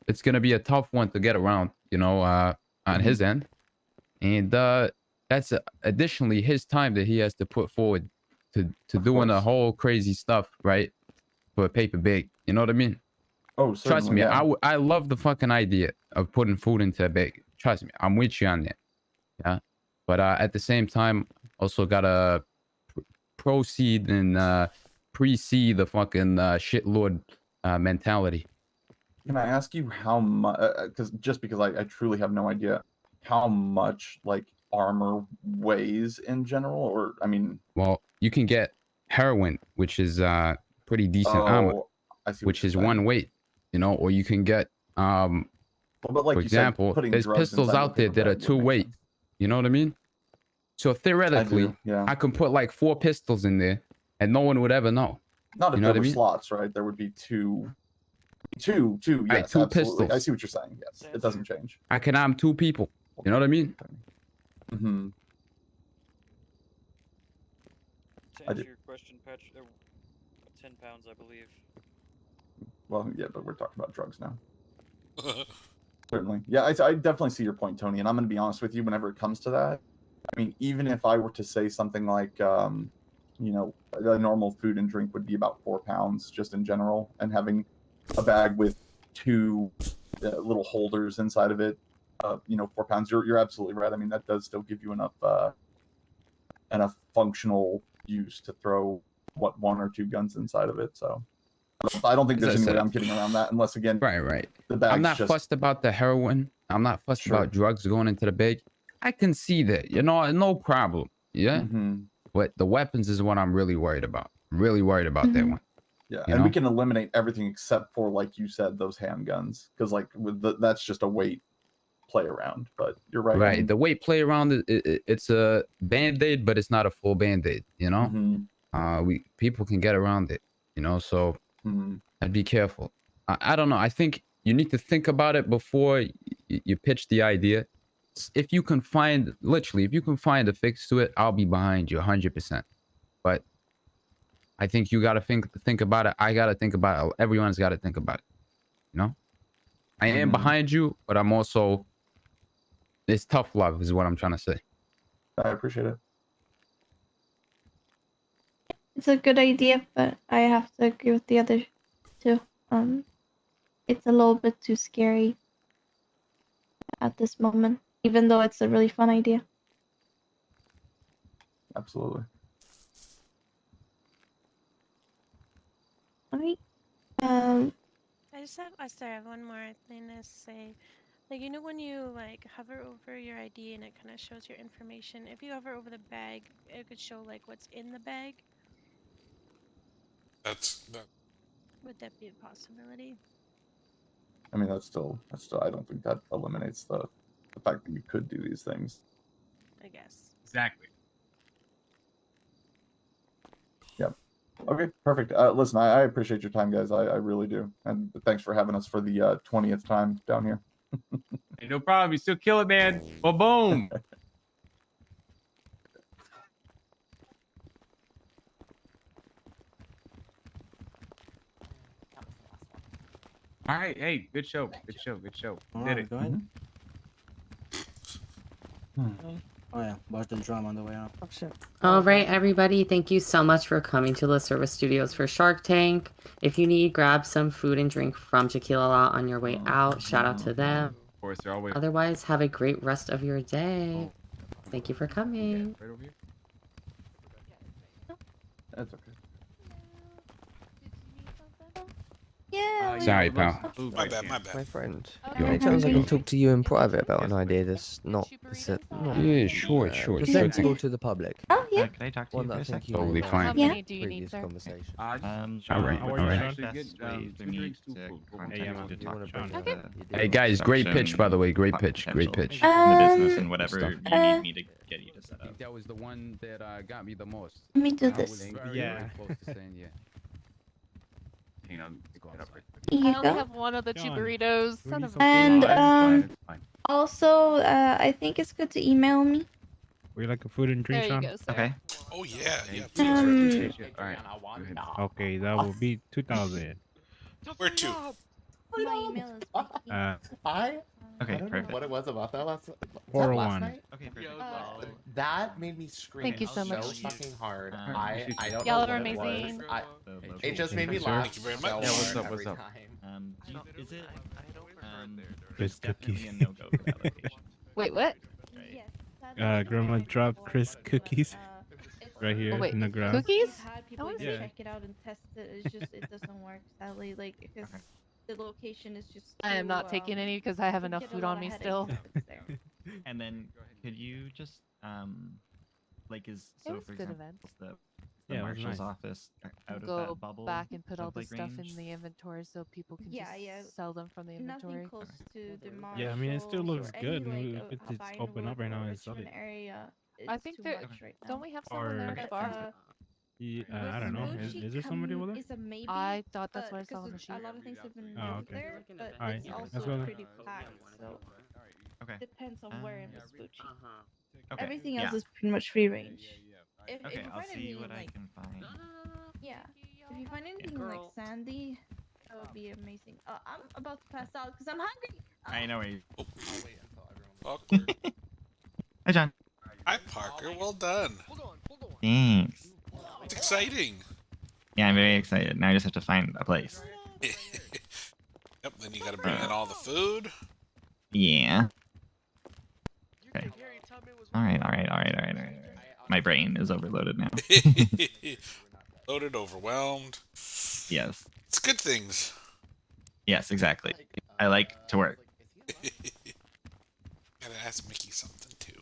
a tough one to get around, on his end. And that's additionally his time that he has to put forward to doing a whole crazy stuff, right? For a paper bag. You know what I mean? Oh, trust me, yeah. I love the fucking idea of putting food into a bag. Trust me, I'm with you on that. Yeah, but at the same time, also gotta proceed and precede the fucking shitlord mentality. Can I ask you how much? Because I truly have no idea how much like armor weighs in general, or I mean. Well, you can get heroin, which is pretty decent armor, which is one weight, or you can get but like for example, there's pistols out there that are 2 weight. You know what I mean? So theoretically, I can put like 4 pistols in there and no one would ever know. Not if there were slots, right? There would be two. Yes, right, 2 absolutely. pistols. I see what you're saying. Yes, it doesn't change. I can arm 2 people. You know what I mean? Mm-hmm. To answer your question, Patch, 10 pounds, I believe. Well, yeah, but we're talking about drugs now. Certainly. Yeah, I definitely see your point, Tony. And I'm going to be honest with you, whenever it comes to that, I mean, even if I were to say something like, a normal food and drink would be about 4 pounds just in general, and having a bag with 2 little holders inside of it, 4 pounds, you're absolutely right. I mean, that does still give you enough functional use to throw 1 or 2 guns inside of it. So I don't think there's any way I'm getting around that, unless again, right. The bag's I'm not fussed about the heroin. I'm not fussed about drugs going into the bag. I can see that, no problem. Yeah. But the weapons is what I'm really worried about. Really worried about that one. Yeah, You and we know? can eliminate everything except for, like you said, those handguns, because like that's just a weight play around. But you're right. I Right. mean, The weight play around it's a band-aid, but it's not a full band-aid, you know? People can get around it, you know, so I'd be careful. I don't know. I think you need to think about it before you pitch the idea. If you can find a fix to it, I'll be behind you 100%. But I think you got to think about it. I got to think about it. Everyone's got to think about it. You know, I am behind you, but I'm also, it's tough love is what I'm trying to say. I appreciate it. It's a good idea, but I have to agree with the other two. It's a little bit too scary at this moment, even though it's a really fun idea. Absolutely. All right. I have one more thing to say. Like, you know, when you like hover over your ID and it kind of shows your information, if you hover over the bag, it could show like what's in the bag. Would that be a possibility? I mean, that's still. I don't think that eliminates the fact that you could do these things. I guess. Exactly. Yep. Okay, perfect. Listen, I appreciate your time, guys. I really do, and thanks for having us for the 20th time down here. Hey, no problem. You still kill it, man. Well, boom. All right. Hey, good show. Good show. Good show. All Did right, it. go ahead. Oh yeah, watch the drum on the way out. Oh shit. All right, everybody, thank you so much for coming to the Service Studios for Shark Tank. If you need, grab some food and drink from Tequila La on your way out. Shout out to them. Of course, they're always. Otherwise, have a great rest of your day. Thank you for coming. Right over here. That's okay. Yeah. Sorry, pal. My bad, my bad. My friend, Yo. any chance I can talk to you in private about an idea that's not, Yeah, sure. presentable to the public? Oh yeah. Can I talk to One you that for I a think second? you Totally may fine. have Yeah. had a previous conversation. All right, How all are you right. actually Best good? way Two for me drinks, two to food. contact You you want to to talk bring about up the Hey guys, great pitch production, by the way. Great pitch. Great potential pitch. in the business and whatever stuff. you need me to get you to set I think up. that was the one that got me the most. Let me do I was this. very close to saying yeah. Hang on. Pick that up right quick. Here you I only go. have one of the two burritos. Son of a. And It's fine, it's fine. also, I think it's good to email me. Would you like a food and drink, There you Sean? go, sir. Okay. Oh yeah, yeah. All right. Go ahead. Okay, that will be 2,000. Where to? My email is Okay, I don't perfect. know what it was about that last. Was that 401. last night? Okay, perfect. That made me scream Thank you so much. fucking hard. Um, I don't Y'all know are what it was. amazing. It just made me Thank you, laugh Thank you very so much. hard Yeah, what's up, every what's up? time. Is it? Chris It's definitely cookies. a no-go for that location. Wait, what? Right. Grandma dropped Chris cookies right here Oh, wait, in the ground. cookies? I've had people Yeah. check it out and test it. It's just it doesn't work sadly, like because Okay. the location is just. I am too, not taking any because I have could enough get a food lot on of me headaches still. if it's there. And then could you just like It so was for a good example event. the Yeah, it was marshal's nice. office out of Go that bubble back and put all of, the like, stuff range? in the inventory so people can Yeah, just yeah. sell them from the inventory. Nothing close to the Yeah, I mean, it still Marshalls looks or good. Any, We like, could just Hawaiian open up Wood right now or and sell Richmond it. area. I It's think too there much right now. don't we have someone there Or- at the But, bar? I don't know. Is there somebody over there? Is a maybe. I thought that's but what I saw on the because sheet. a lot of things have been Oh, moved okay. there, but Alright, it's let's also go then. pretty packed. So Okay. depends on where in Vespucci. Okay. Everything yeah. else is pretty much free range. If Okay, you I'll find see anything what I like can find. yeah, if you find anything like sandy, that would be amazing. I'm about to pass out because I'm hungry. I know where you. Awkward. Hi, John. Hi, Parker. Well done. Thanks. It's exciting. Yeah, I'm very excited. Now I just have to find a place. Yep. Then you got to bring in all the food. Yeah. Okay. All right. My brain is overloaded now. Loaded, overwhelmed. Yes. It's good things. Yes, exactly. I like to work. Gotta ask Mickey something too.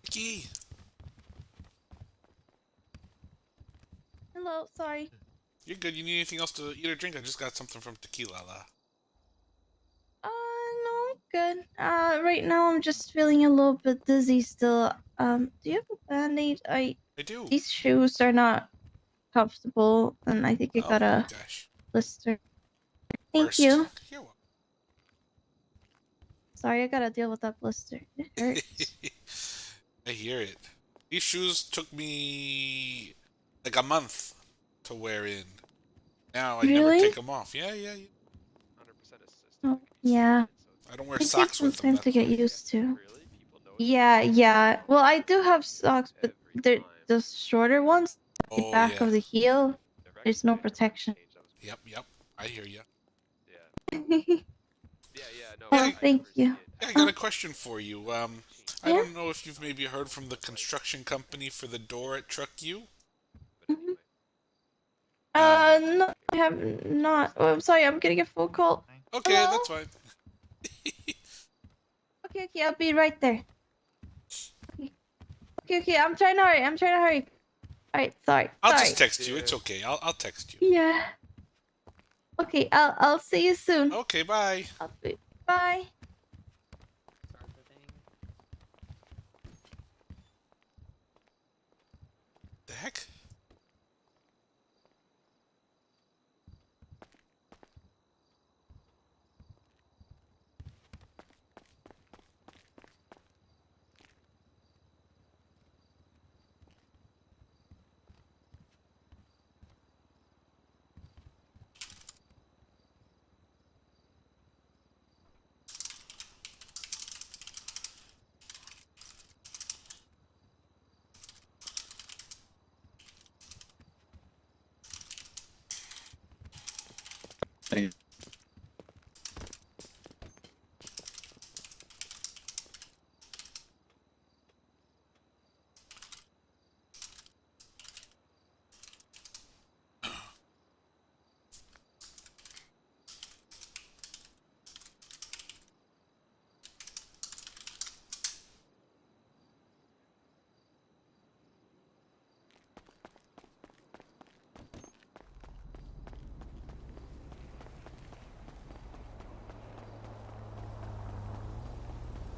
Mickey. Hello, sorry. You're good. You need anything else to eat or drink? I just got something from Tequila La. No, I'm good. Right now I'm just feeling a little bit dizzy still. Do you have a band-aid? I do. These shoes are not comfortable, and I think I got a blister. Thank you. You're welcome. Sorry, I gotta deal with that blister. It hurts. I hear it. These shoes took me like a month to wear in. Now I never Really? take them off. Yeah. Oh, yeah. I don't wear It socks takes some with them. time to get used to. Yeah. Well, I do have socks, but they're the shorter ones. The Oh, back yeah. of the heel. There's no protection. Yep. I hear you. Oh, thank you. Yeah, I got a question for you. I don't know if you've maybe heard from the construction company for the door at Truck U. No, I have not. Oh, I'm sorry, I'm getting a phone call. Okay, Hello? that's fine. Okay, I'll be right there. Okay, I'm trying to hurry. Alright, sorry. I'll just text you. It's okay. I'll text you. Yeah. Okay, I'll see you soon. Okay, bye. Bye. The heck?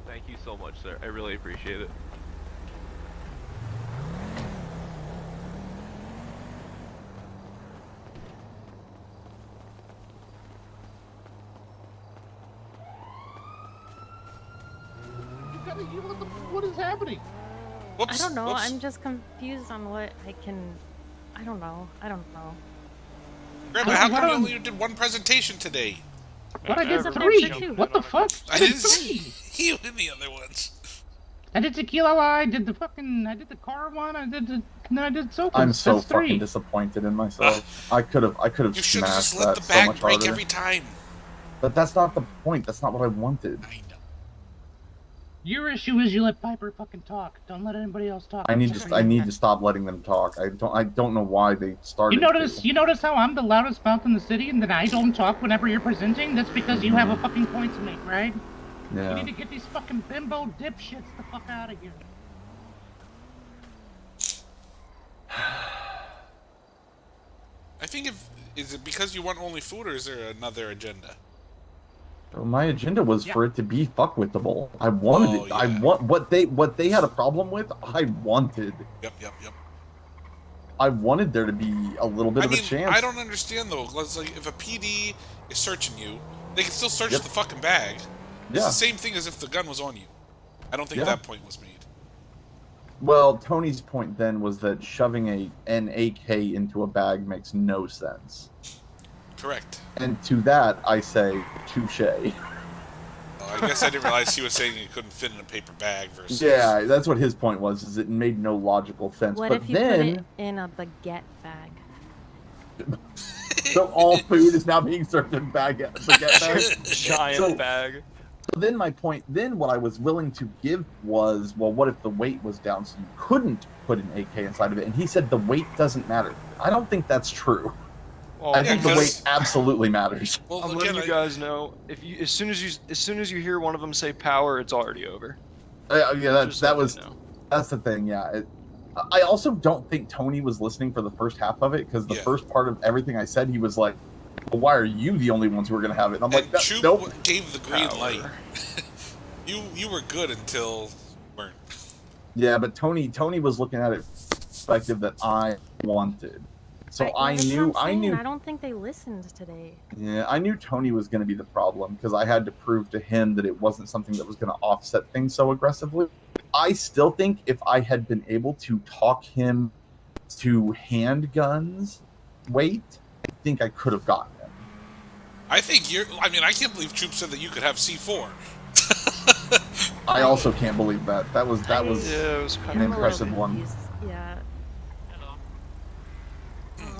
Thank you so much, sir. I really appreciate it. What is happening? I don't know. I'm just confused on what I can. I don't know. Grandma, how come you only did one presentation today? What I Because did of three. their two. What the fuck? I didn't see you in the other ones. I did Tequila, I did the car one, and then I did Sopas. I'm so That's three. fucking disappointed in myself. I could have You should have smashed just let that the so bag much break harder. every time. But that's not the point. That's not what I wanted. Your issue is you let Piper fucking talk. Don't let anybody else talk. I need to stop letting them talk. I don't know why they started. You notice how I'm the loudest mouth in the city, and then I don't talk whenever you're presenting? That's because you have a fucking point to make, right? Yeah. You need to get these fucking bimbo dipshits the fuck out of here. I think is it because you want only food, or is there another agenda? Well, my agenda was for it to be fuckwittable. I wanted it. yeah. I want what they had a problem with. I wanted. Yep. I wanted there to be a little bit of a chance. I don't understand though. It's like if a PD is searching you, they can still search the fucking bag. It's Yeah. the same thing as if the gun was on you. I don't think Yeah. that point was made. Well, Tony's point then was that shoving an AK into a bag makes no sense. Correct. And to that, I say, touche. I guess I didn't realize he was saying it couldn't fit in a paper bag versus. Yeah, that's what his point was. Is it made no logical sense. What but if you then, put it in a baguette bag? so all food is now being served in baguette bags. Giant bag. So then my point, then what I was willing to give was, well, what if the weight was down so you couldn't put an AK inside of it? And he said the weight doesn't matter. I don't think that's true. Well, I think the weight absolutely matters. I'm letting you guys know, if you as soon as you hear one of them say power, it's already over. Yeah, that's the thing. Yeah, I also don't think Tony was listening for the first half of it, because the first part of everything I said, he was like, well, why are you the only ones who are going to have it? And I'm like, Choop nope. gave the green light. you were good until you weren't. Yeah, but Tony was looking at it from the perspective that I wanted. So I That's what knew I'm saying. I don't think they listened today. Yeah, I knew Tony was going to be the problem, because I had to prove to him that it wasn't something that was going to offset things so aggressively. I still think if I had been able to talk him to handguns weight, I think I could have gotten him. I think I mean, I can't believe Troop said that you could have C4. I also can't believe that. That was Yeah, it was an impressive one. Yeah.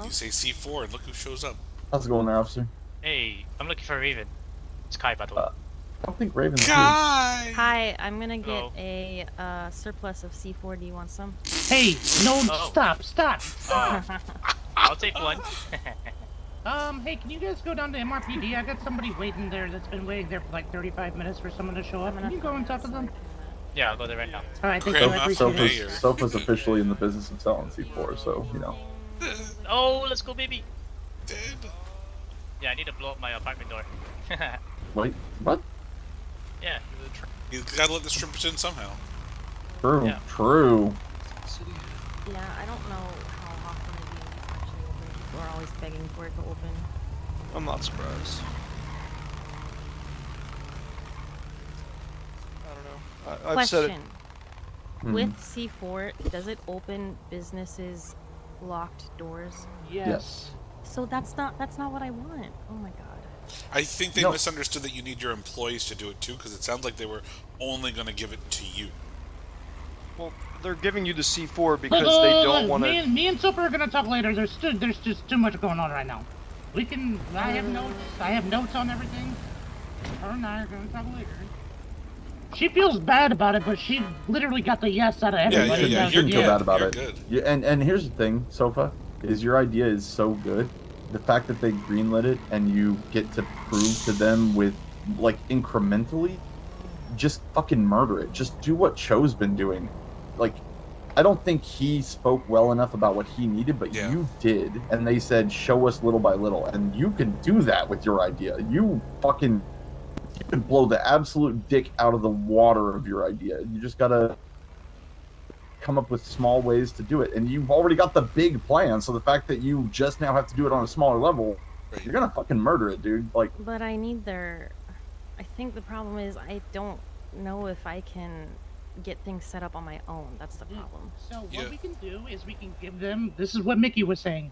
You say C4 and look who shows up. How's it going there, officer? Hey, I'm looking for Raven. It's Kai, by the way. I don't think Raven's here. Hi, I'm gonna get a surplus of C4. Do you want some? Hey, no, stop. I'll take one. Hey, can you guys go down to MRPD? I got somebody waiting there that's been waiting there for like 35 minutes for someone to show up. Can you go and talk to them? Yeah, I'll go there right now. All right, thank you. I appreciate it. Sofa's officially in the business of selling C4, so, you know. Oh, let's go, baby. Yeah, I need to blow up my apartment door. Wait, what? Yeah. You gotta let the strippers in somehow. True, Yeah. true. Yeah, I don't know how often the game is actually open. People are always begging for it to open. I'm not surprised. I don't know. I've said it. Question. With C4, does it open businesses' locked doors? Yes. So that's not what I want. Oh my god. I think they misunderstood that you need your employees to do it too, because it sounds like they were only going to give it to you. Well, they're giving you the C4 because they don't want to. Me and Soper are gonna talk later. There's just too much going on right now. We can. I have notes on everything. Her and I are gonna talk later. She feels bad about it, but she literally got the yes out of everybody. You shouldn't feel bad about it. Yeah, and here's the thing, Sofa, is your idea is so good. The fact that they greenlit it and you get to prove to them with, like, incrementally, just fucking murder it. Just do what Cho's been doing. Like, I don't think he spoke well enough about what he needed, but you did. And they said, show us little by little. And you can do that with your idea. You can blow the absolute dick out of the water of your idea. You just gotta come up with small ways to do it. And you've already got the big plan, so the fact that you just now have to do it on a smaller level, you're gonna fucking murder it, dude. Like, But I need their... I think the problem is I don't know if I can get things set up on my own. That's the problem. So what we can do is we can give them. This is what Mickey was saying.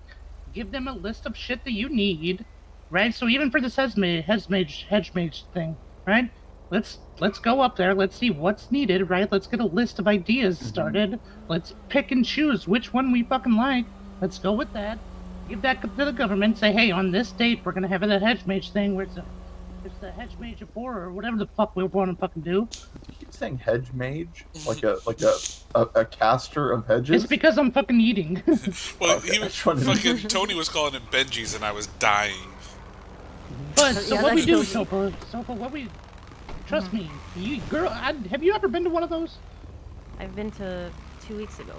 Give them a list of shit that you need, right? So even for this hedge mage thing, right? Let's go up there. Let's see what's needed, right? Let's get a list of ideas started. Let's pick and choose which one we fucking like. Let's go with that. Give that to the government. Say, hey, on this date we're gonna have a hedge mage thing where it's the hedge mage of horror or whatever the fuck we want to fucking do. you keep saying hedge mage, like a caster of hedges. It's because I'm fucking eating. Well, fucking Tony was calling it Benji's, and I was dying. But so what we do, Sopa, what we trust me, have you ever been to one of those? I've been to 2 weeks ago.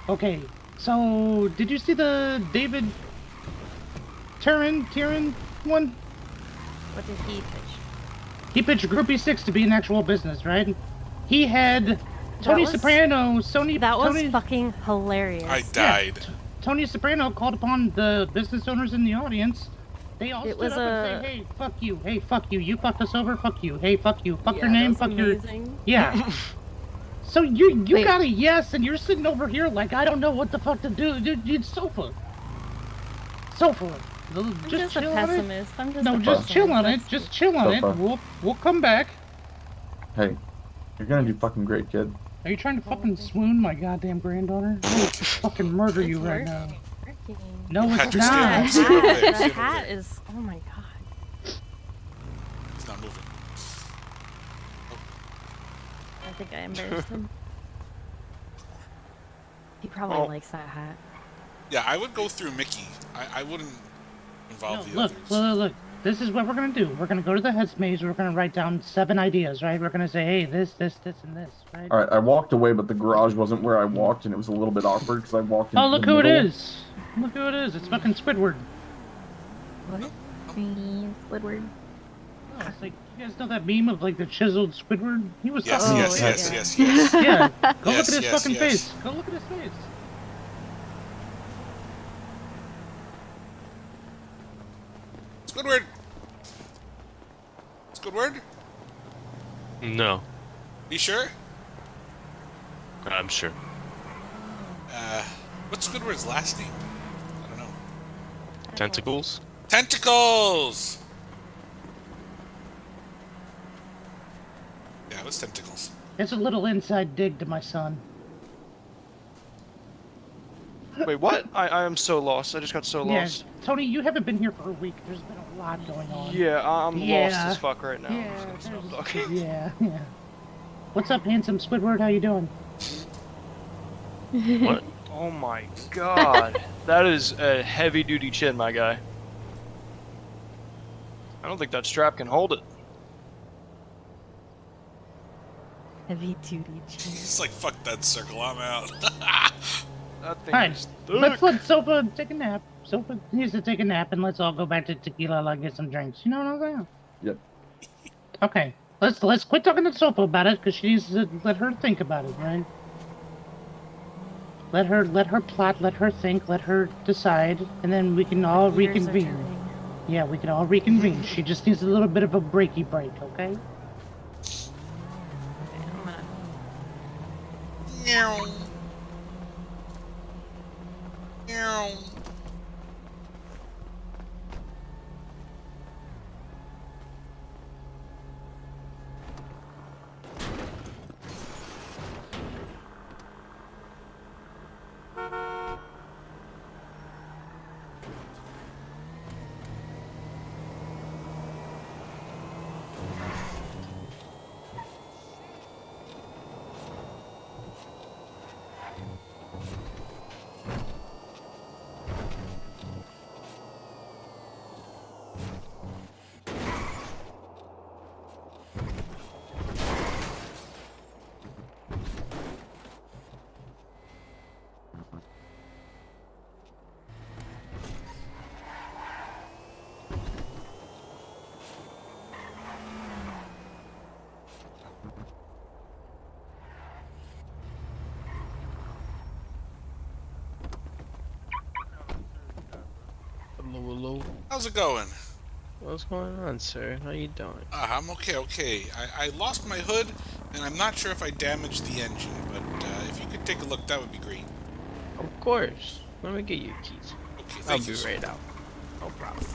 Okay, so did you see the David Tyran one? What did he pitch? He pitched Groupie 6 to be an actual business, right? He had Tony Soprano, That was fucking hilarious. I died. Yeah, Tony Soprano called upon the business owners in the audience. They all stood up and say, hey, fuck you. Hey, fuck you. You fucked us over. Fuck you. Hey, fuck you. Fuck your name. Fuck amazing. your... Yeah. So you got a yes, and you're sitting over here like, I don't know what the fuck to do. Dude, Sofa. I'm just a pessimist. I'm just No, just chill on it. Just chill on it. We'll come back. Hey, you're gonna do fucking great, kid. Are you trying to fucking swoon my goddamn granddaughter? I will fucking murder you right now. No, it's not. The hat is... Oh my god. It's not moving. I think I embarrassed him. He probably likes that hat. Yeah, I would go through Mickey. I wouldn't involve the others. Look. this is what we're gonna do. We're gonna go to the heads maze. We're gonna write down 7 ideas, right? We're gonna say, hey, this, and this, right? All right, I walked away, but the garage wasn't where I walked, and it was a little bit awkward because I walked into Oh, look the who it middle. is! Look who it is! It's fucking Squidward. What? Squidward. Oh, it's like, you guys know that meme of like the chiseled Squidward? He was Yes, talking yes, about yes, that. yes, yes. Yeah, go Yes, look at his yes, fucking yes. face. Go look at his face. Squidward. Squidward. No, You sure? I'm sure. What's Squidward's last name? I don't know. Tentacles? Tentacles. Yeah, it was tentacles. It's a little inside dig to my son. Wait, what? I am so lost. I just got so Yeah, lost. Tony, you haven't been here for a week. There's been a lot going on. Yeah, I'm Yeah. lost as fuck right now. Yeah, So stop talking. yeah. What's up, handsome Squidward? How you doing? What? Oh my god. That is a heavy duty chin, my guy. I don't think that strap can hold it. Heavy duty. He's like, fuck that circle, I'm out. That thing Alright, is let's thick. let Sofa take a nap. Sofa needs to take a nap, and let's all go back to Tequila and get some drinks. You know what I'm saying? Yep. Okay, let's quit talking to Sofa about it, because she needs to let her think about it, right? Let her plot, let her think, let her decide, and then we can all Gears are reconvene. turning. Yeah, we can all reconvene. She just needs a little bit of a breaky break, okay? Meow. Meow. Hello. How's it going? What's going on, sir? How you doing? I'm okay. I lost my hood, and I'm not sure if I damaged the engine, but if you could take a look, that would be great. Of course. Let me get your keys. Okay, I'll thank be you. right out. No problem.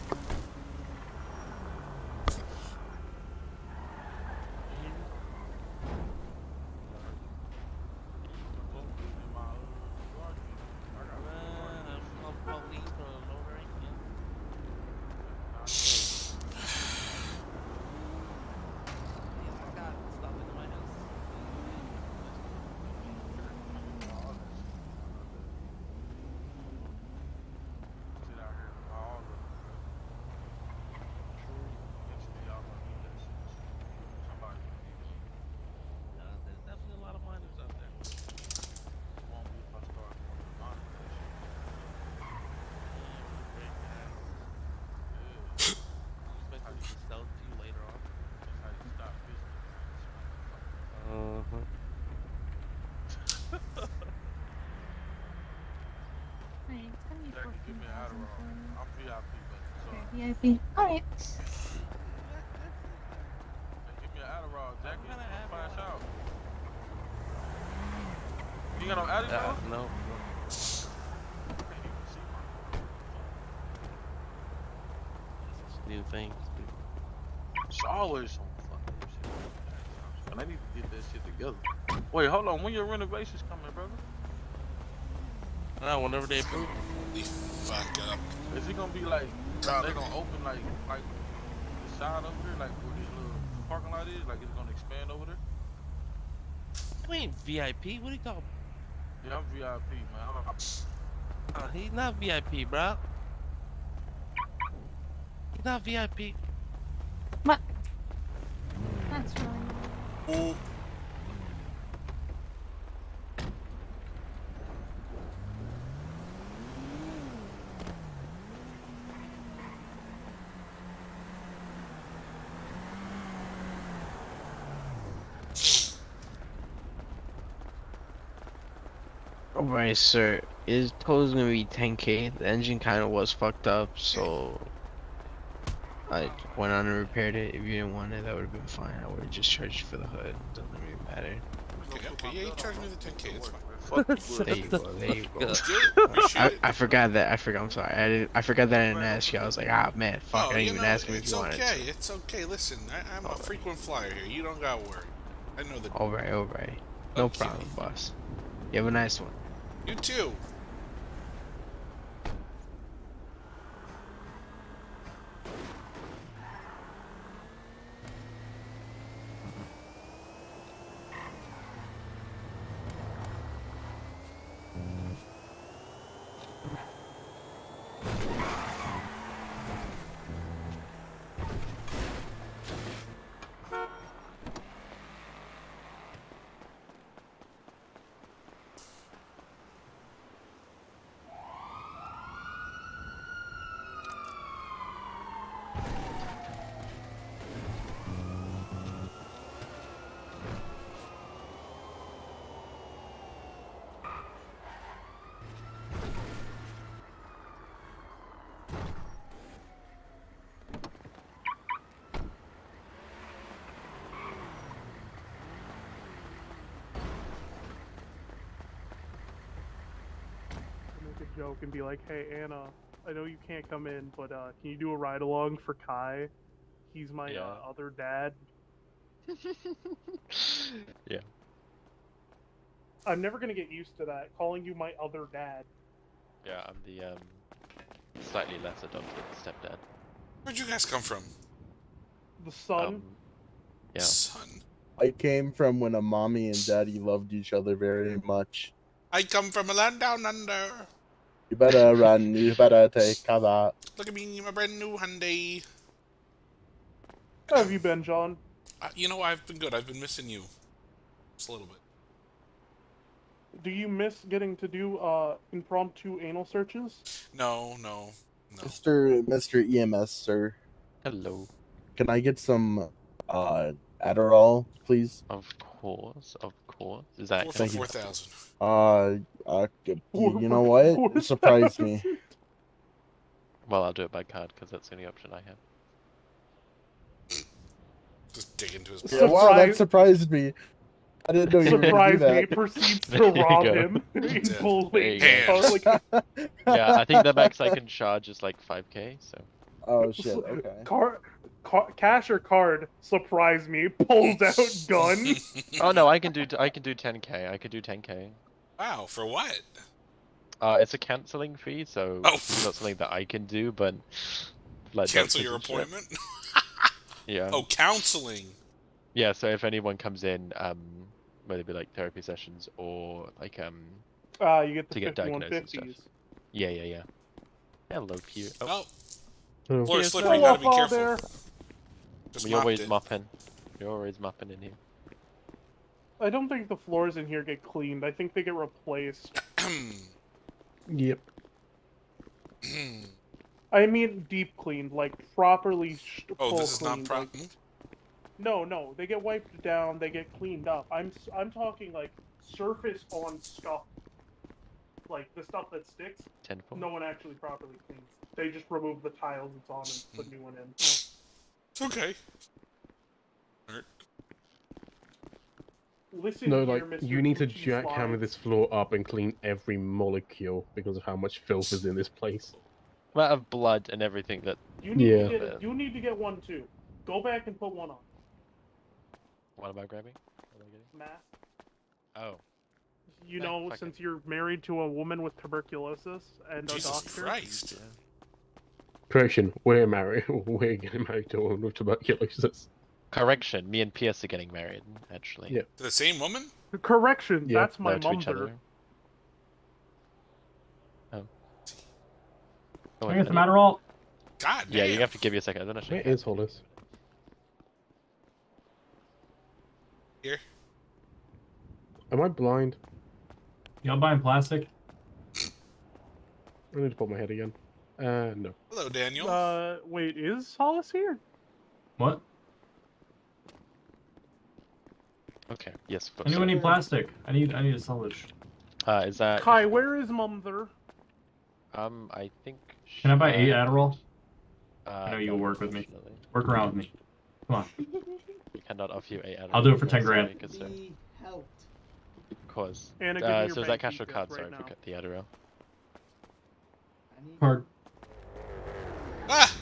VIP. Alright. You got no Adderall? No. New things. It's always some fucking shit. And I need to get that shit together. Wait, hold on. When your renovations coming, brother? Whenever they approve. Holy fuck up. Is it gonna be like they gonna open like the side over there, like where this little parking lot is? Like it's gonna expand over there? You ain't VIP. What do you call? Yeah, I'm VIP, man. He's not VIP, bro. You're not VIP. What? That's really. Ooh. Alright, sir. His total's gonna be 10k. The engine kind of was fucked up, so I went on and repaired it. If you didn't want it, that would have been fine. I would have just charged you for the hood. Doesn't really matter. Okay, yeah, you charge me the 10k, it's fine. There you go. There you go. Appreciate it. I forgot that. I'm sorry. I forgot that I didn't ask you. I was like, ah, man, fuck. I didn't even ask him if it's you wanted okay. to. It's okay. Listen, I'm a frequent flyer here. You don't gotta worry. I know the. Alright. No Okay. problem, boss. You have a nice one. You too. Make a joke and be like, "Hey Anna, I know you can't come in, but can you do a ride along for Kai? He's my other dad." Yeah. I'm never gonna get used to that, calling you my other dad. Yeah, I'm the slightly less adopted stepdad. Where'd you guys come from? The son. Yeah. Son. I came from when a mommy and daddy loved each other very much. I come from a land down under. You better run, you better take cover. Look at me, my brand new Hyundai. How have you been, John? You know, I've been good. I've been missing you. Just a little bit. Do you miss getting to do impromptu anal searches? No. Mr. EMS, sir. Hello. Can I get some Adderall, please? Of course. Is that Thank you. 4,000. You know what? It surprised me. Well, I'll do it by card because that's the only option I have. Just dig into his Yeah, wow, that surprised me. I didn't know you were gonna do that. Proceeds to rob him in full late. Yeah, I think the max I can charge is like 5k. So. Oh shit. Okay. Cash or card? Surprise me. Pulls out gun. Oh no, I can do 10k. I could do 10k. Wow, for what? It's a cancelling fee, so it's not something that I can do, but like Cancel your appointment? Yeah. Oh, counseling. Yeah, so if anyone comes in, whether it be like therapy sessions or like you get the to get diagnosed and 5150s. stuff. Yeah. Hello, cute. Oh. Oh. Floor is slippery, you gotta be careful. There. Just We mopped always it. mopping. You're always mopping in here. I don't think the floors in here get cleaned. I think they get replaced. Yep. I mean deep cleaned, like properly Oh, full this is not cleaned, proper. like- No, they get wiped down, they get cleaned up. I'm talking like surface on stuff. Like the stuff that sticks. No one actually properly cleans. They just remove the tiles it's on and put new one in. It's okay. Alright. Listen No, here, like Mr. you need to Gucci jackhammer Slime. this floor up and clean every molecule because of how much filth is in this place. Amount of blood and everything that. You need Yeah. to get you need to get one too. Go back and put one on. What am I grabbing? What am I getting? Mask. Oh. You know, fuck since you're married to a woman with tuberculosis and a Jesus doctor. Christ. Correction, we're married. We're getting married to a woman with tuberculosis. Correction, me and Pierce are getting married, actually. Yeah. To the same woman? Correction, Yeah. that's my No, to each mother. other. Oh. Can I get some Adderall? God Yeah, you damn. have to give me a second. I don't actually. Where is Hollis? Here. Am I blind? Y'all buying plastic? I need to put my head again. No. Hello, Daniel. Wait, is Hollis here? What? Okay. Yes. Folks. Anyone need plastic? I need a salvage. Is that? Kai, where is Mumther? I think. Can I buy 8 Adderall? I know no, you'll work with me. unfortunately. Work around with me. Come on. We cannot offer you 8 Adderall. I'll do it for 10 sorry, grand. good sir. Of course. Anna, give me your so is that bank cash or details card? right Sorry, now. forget the Adderall. Card. Ah!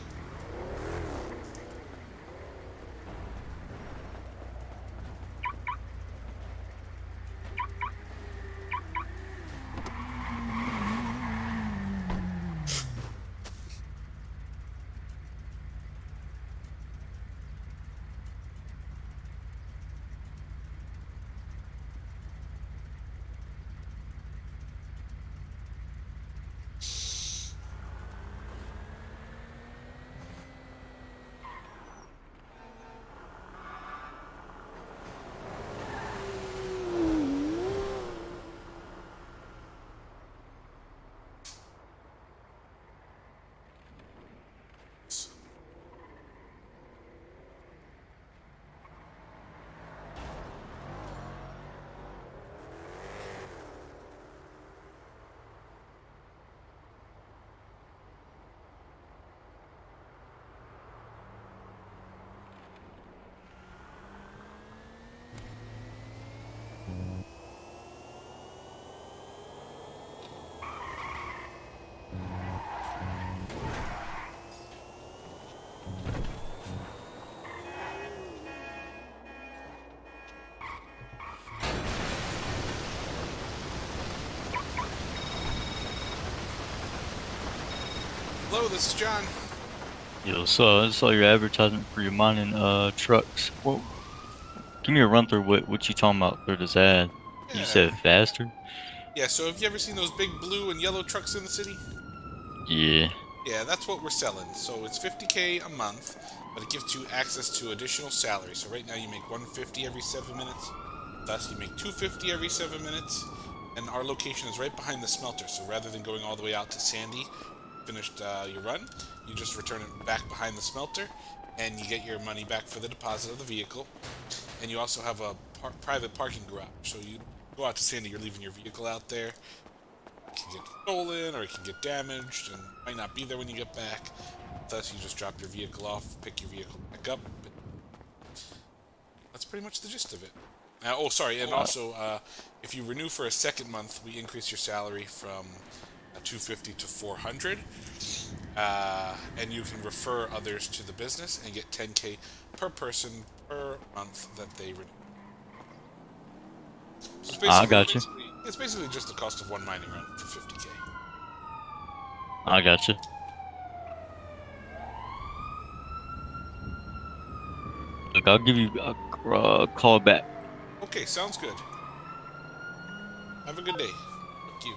Hello, this is John. Yo, so I saw your advertisement for your mining trucks. Well, give me a run through what you talking about through this ad. You said faster? Yeah, so have you ever seen those big blue and yellow trucks in the city? Yeah. Yeah, that's what we're selling. So it's $50K a month, but it gives you access to additional salary. So right now you make $150 every 7 minutes. Thus you make $250 every 7 minutes. And our location is right behind the smelter. So rather than going all the way out to Sandy, finished your run, you just return it back behind the smelter, and you get your money back for the deposit of the vehicle. And you also have a private parking garage. So you go out to Sandy, you're leaving your vehicle out there. It can get stolen or it can get damaged and might not be there when you get back. Thus, you just drop your vehicle off, pick your vehicle back up. That's pretty much the gist of it. Oh, sorry, and also, if you renew for a second month, we increase your salary from $250 to $400, and you can refer others to the business and get $10K per person per month that they renew. So it's I got you. It's basically just the cost of one mining run for $50K. I got you. Look, I'll give you a call back. Okay, sounds good. Have a good day. Fuck you.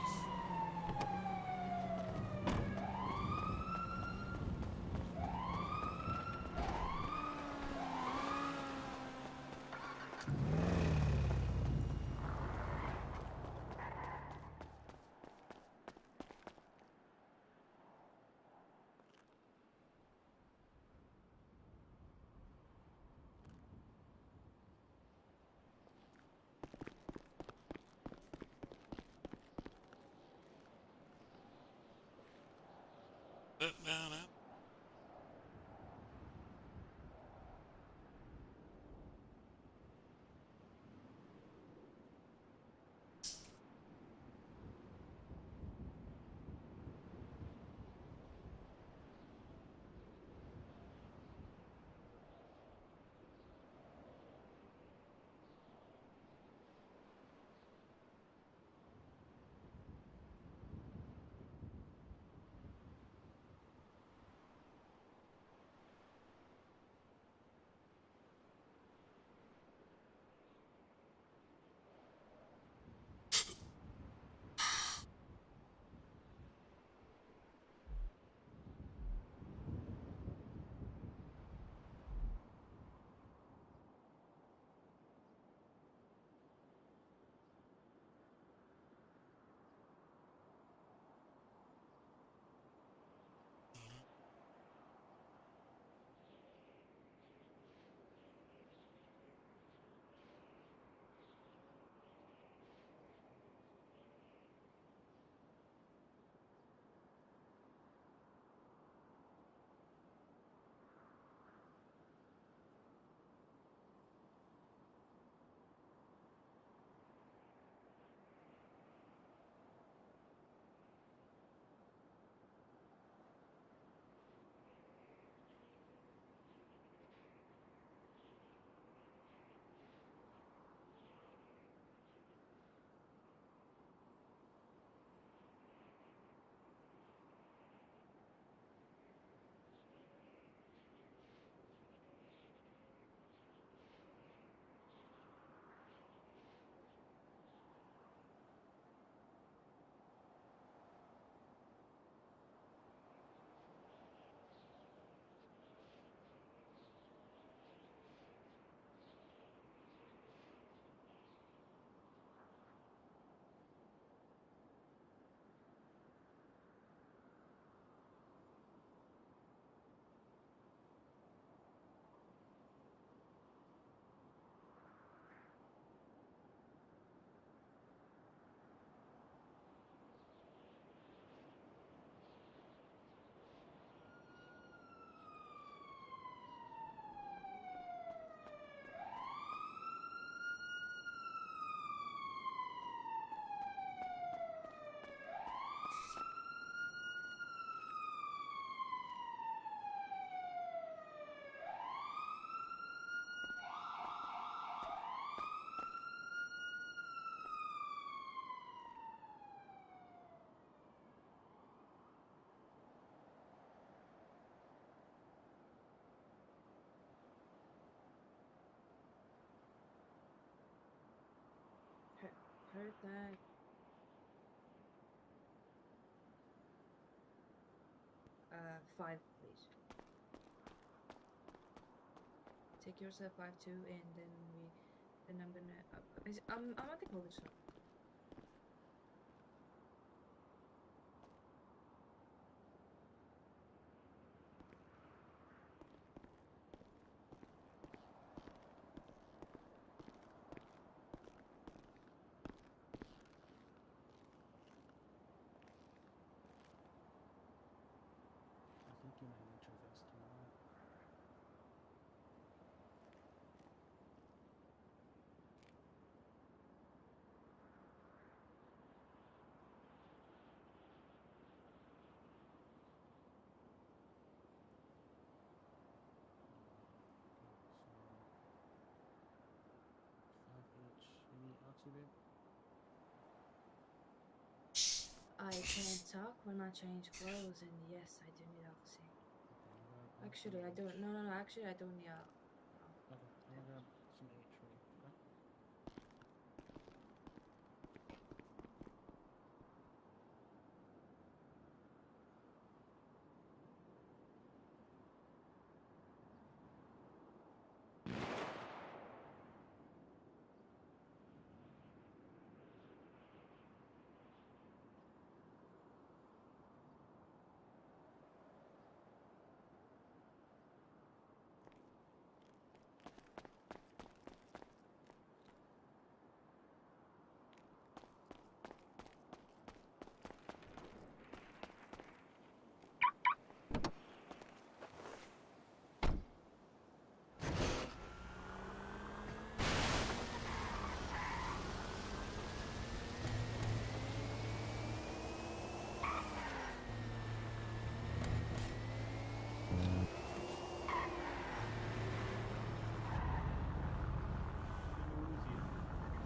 Heard that. Five, please. Take yours at 5-2, and then I'm gonna, I'm at the college shop. I think you might need your vest tomorrow. So 5H. Any oxy, babe? I can't talk when I change clothes, and yes, I do need oxy. Actually, I don't. No. Actually, I don't need. Okay, I'm gonna grab some H for you. Okay.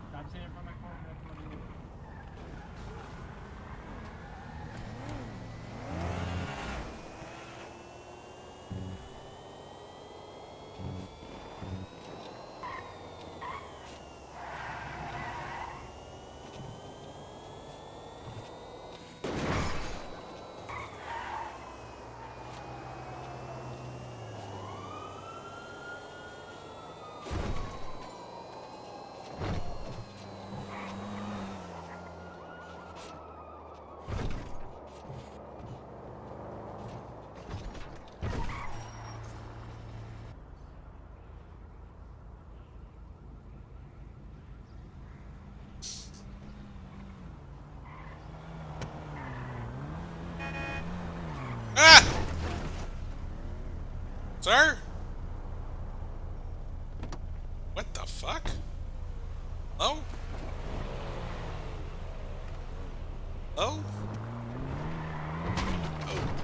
Stop sitting in front of my car. I'm gonna come on you. Ah! Sir? What the fuck? Oh? Oh?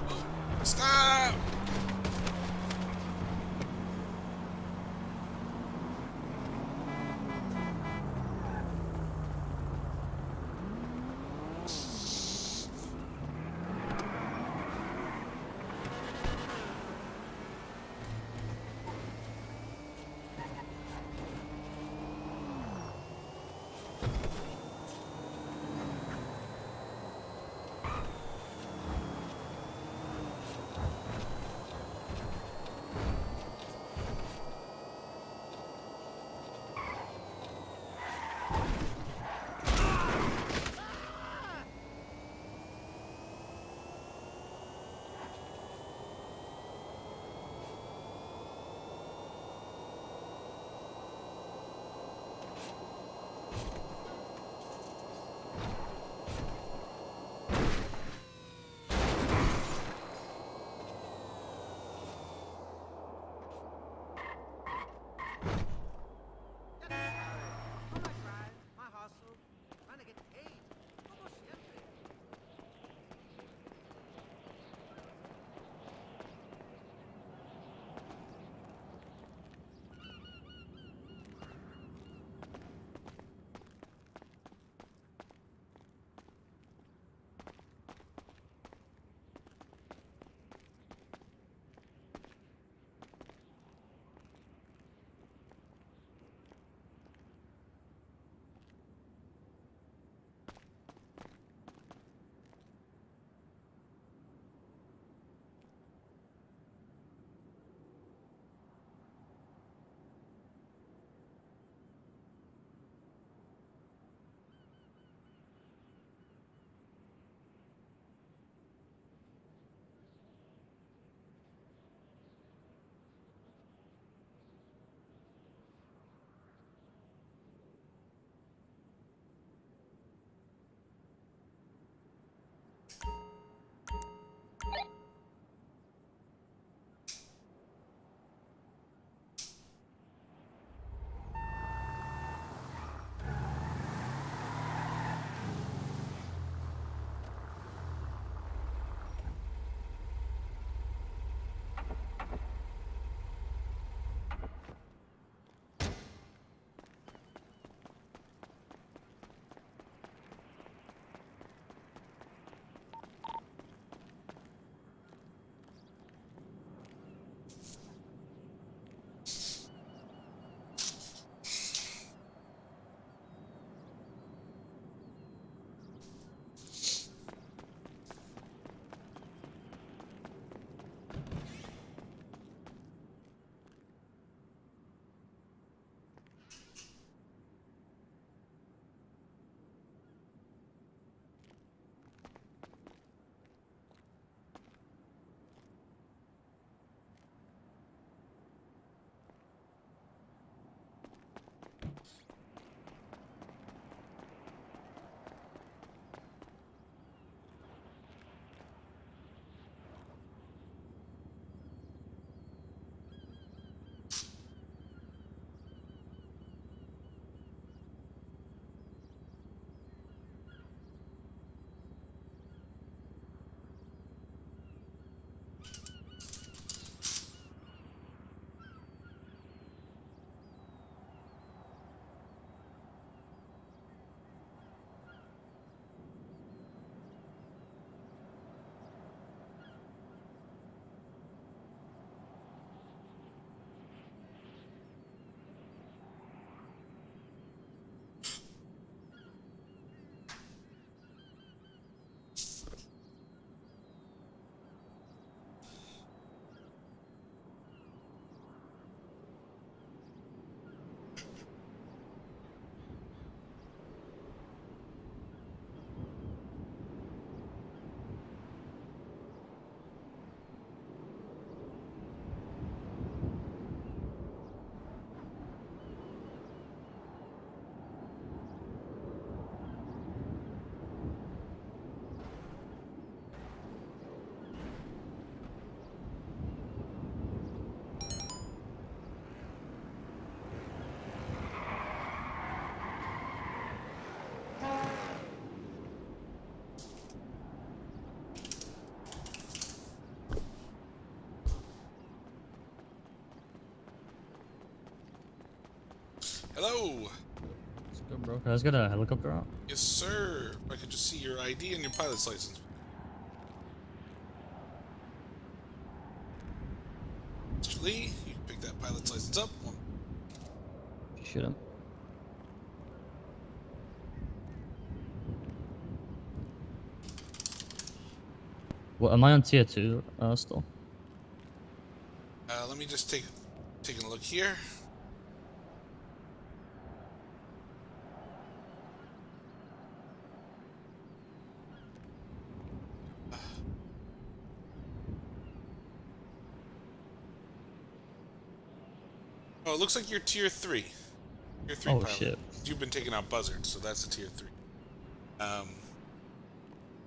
Oh. Stop! Hello. Let's go, bro. Can I just get a helicopter out? Yes, sir. If I could just see your ID and your pilot's license. Mr. Lee, you can pick that pilot's license up. Shoot him. Well, am I on tier 2 still? Let me just take a look here. Oh, it looks like you're tier 3. Tier 3 Oh, pilot. shit. You've been taking out buzzards, so that's a tier 3.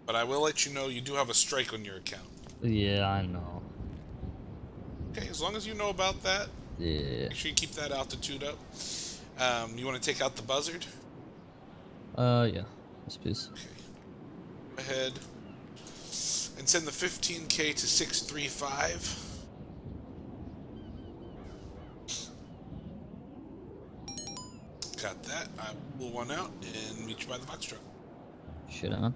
But I will let you know you do have a strike on your account. Yeah, I know. Okay, as long as you know about that. Yeah. Make sure you keep that altitude up. You want to take out the buzzard? Yeah. Yes, please. Okay. Go ahead and send the 15K to 635. Got that. I will pull one out and meet you by the box truck. Shit on.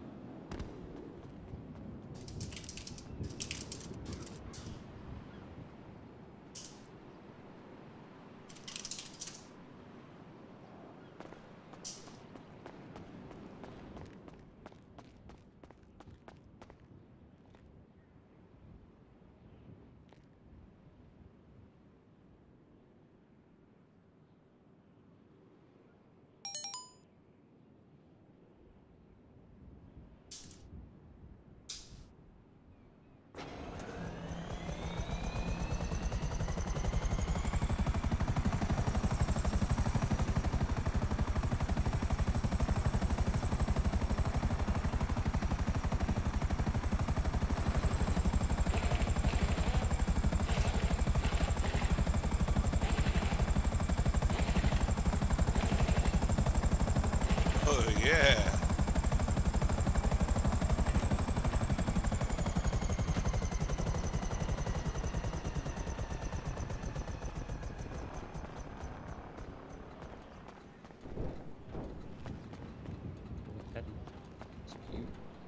Oh, yeah.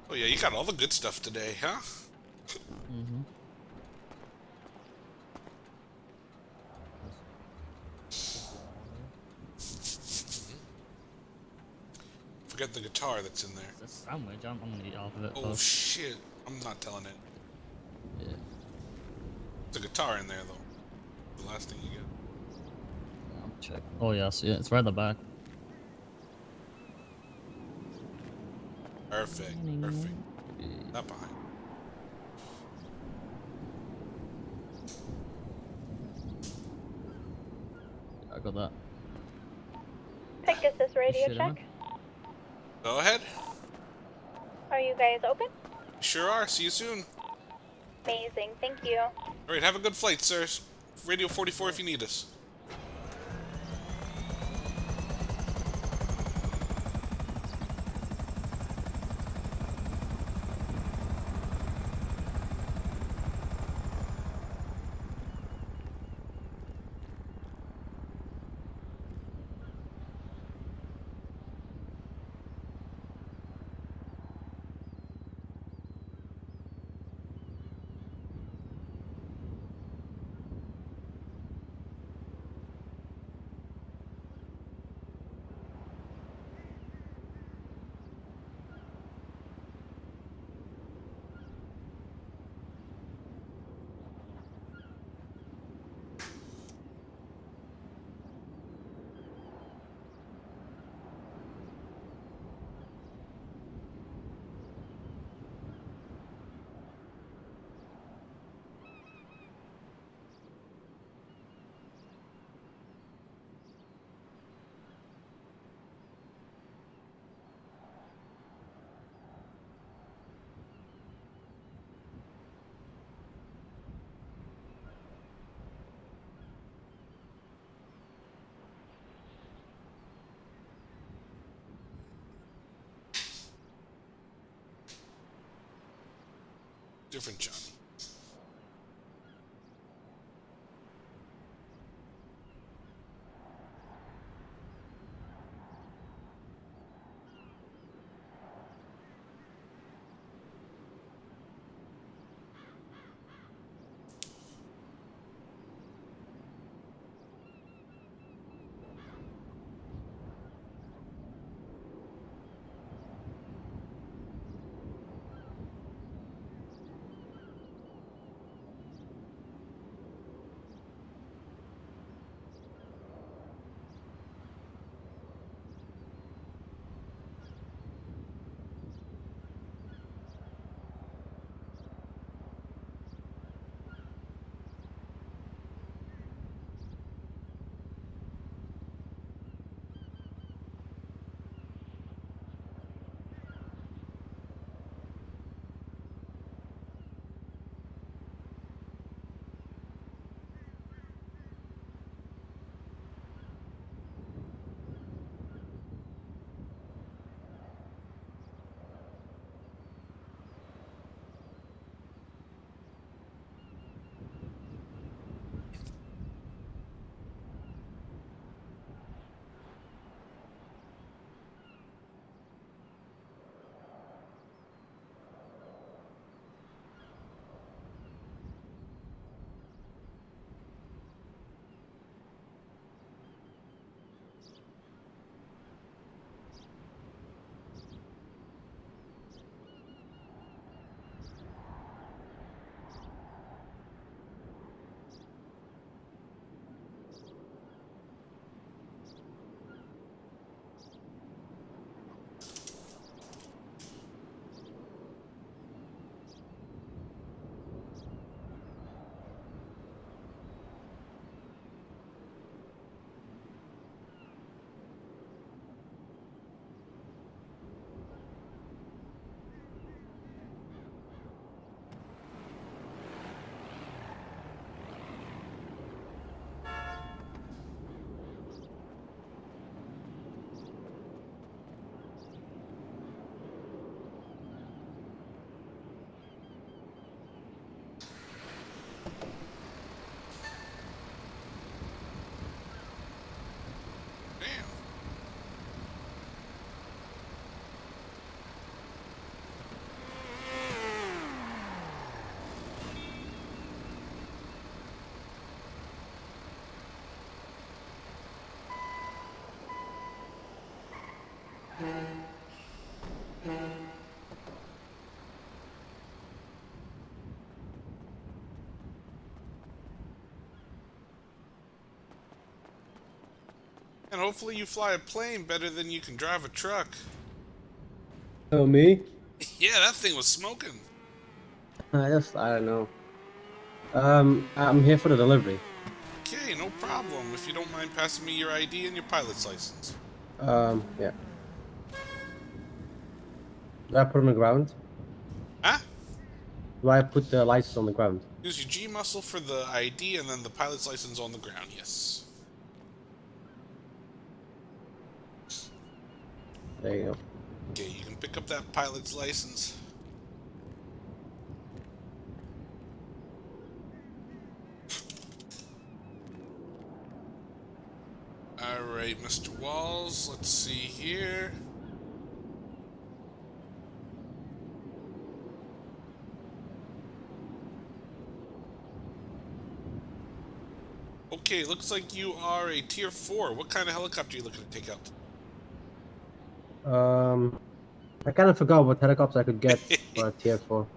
Oh, yeah, you got all the good stuff today, huh? Mm-hmm. Forget the guitar that's in there. It's a sandwich. I'm gonna eat half of it Oh, first. shit. I'm not telling it. Yeah. There's a guitar in there, though. The last thing you get. I'm check. Oh, yeah, I see it. It's right at the back. Perfect. Perfect. Not behind. I got that. Pegasus radio Shit, check. Go ahead. Are you guys open? Sure are. See you soon. Amazing, thank you. Alright, have a good flight, sir. Radio 44 if you need us. Different Johnny. And hopefully you fly a plane better than you can drive a truck. Oh, me? Yeah, that thing was smoking. I don't know. I'm here for the delivery. Okay, no problem. If you don't mind passing me your ID and your pilot's license. Yeah. Do I put it on the ground? Huh? Do I put the license on the ground? Use your G muscle for the ID and then the pilot's license on the ground, yes. There you go. Okay, you can pick up that pilot's license. Alright, Mr. Walls, let's see here. Okay, looks like you are a tier 4. What kind of helicopter are you looking to take out? I kind of forgot what helicopters I could get for a tier 4.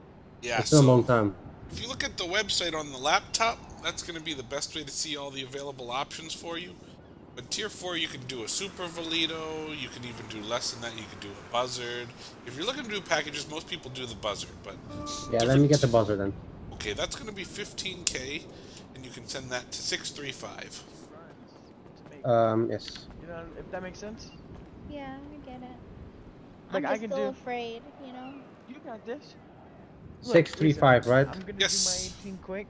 Yeah, it's been a long time. If you look at the website on the laptop, that's going to be the best way to see all the available options for you. But tier 4, you can do a Super Valido, you can even do less than that, you can do a Buzzard. If you're looking to do packages, most people do the Buzzard, but... Yeah, let me get the Buzzard then. Okay, that's going to be 15K, and you can send that to 635. Yes. You know, if that makes sense? Yeah, I get it. Like, I'm I just can so do... afraid, you know? You got this. 635, right? I'm gonna do my 18 quick,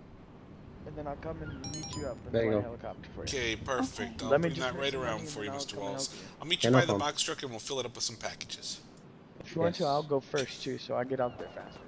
and then I'll come and meet you up in There you my go. helicopter for you. Okay, perfect. I'll Let me bring just that make right some around money for and you, then I'll Mr. come and Walls. help you. I'll meet you Yeah, no by the problem. box truck and we'll fill it up with some packages. If you want to, I'll go first too, so I get out there faster.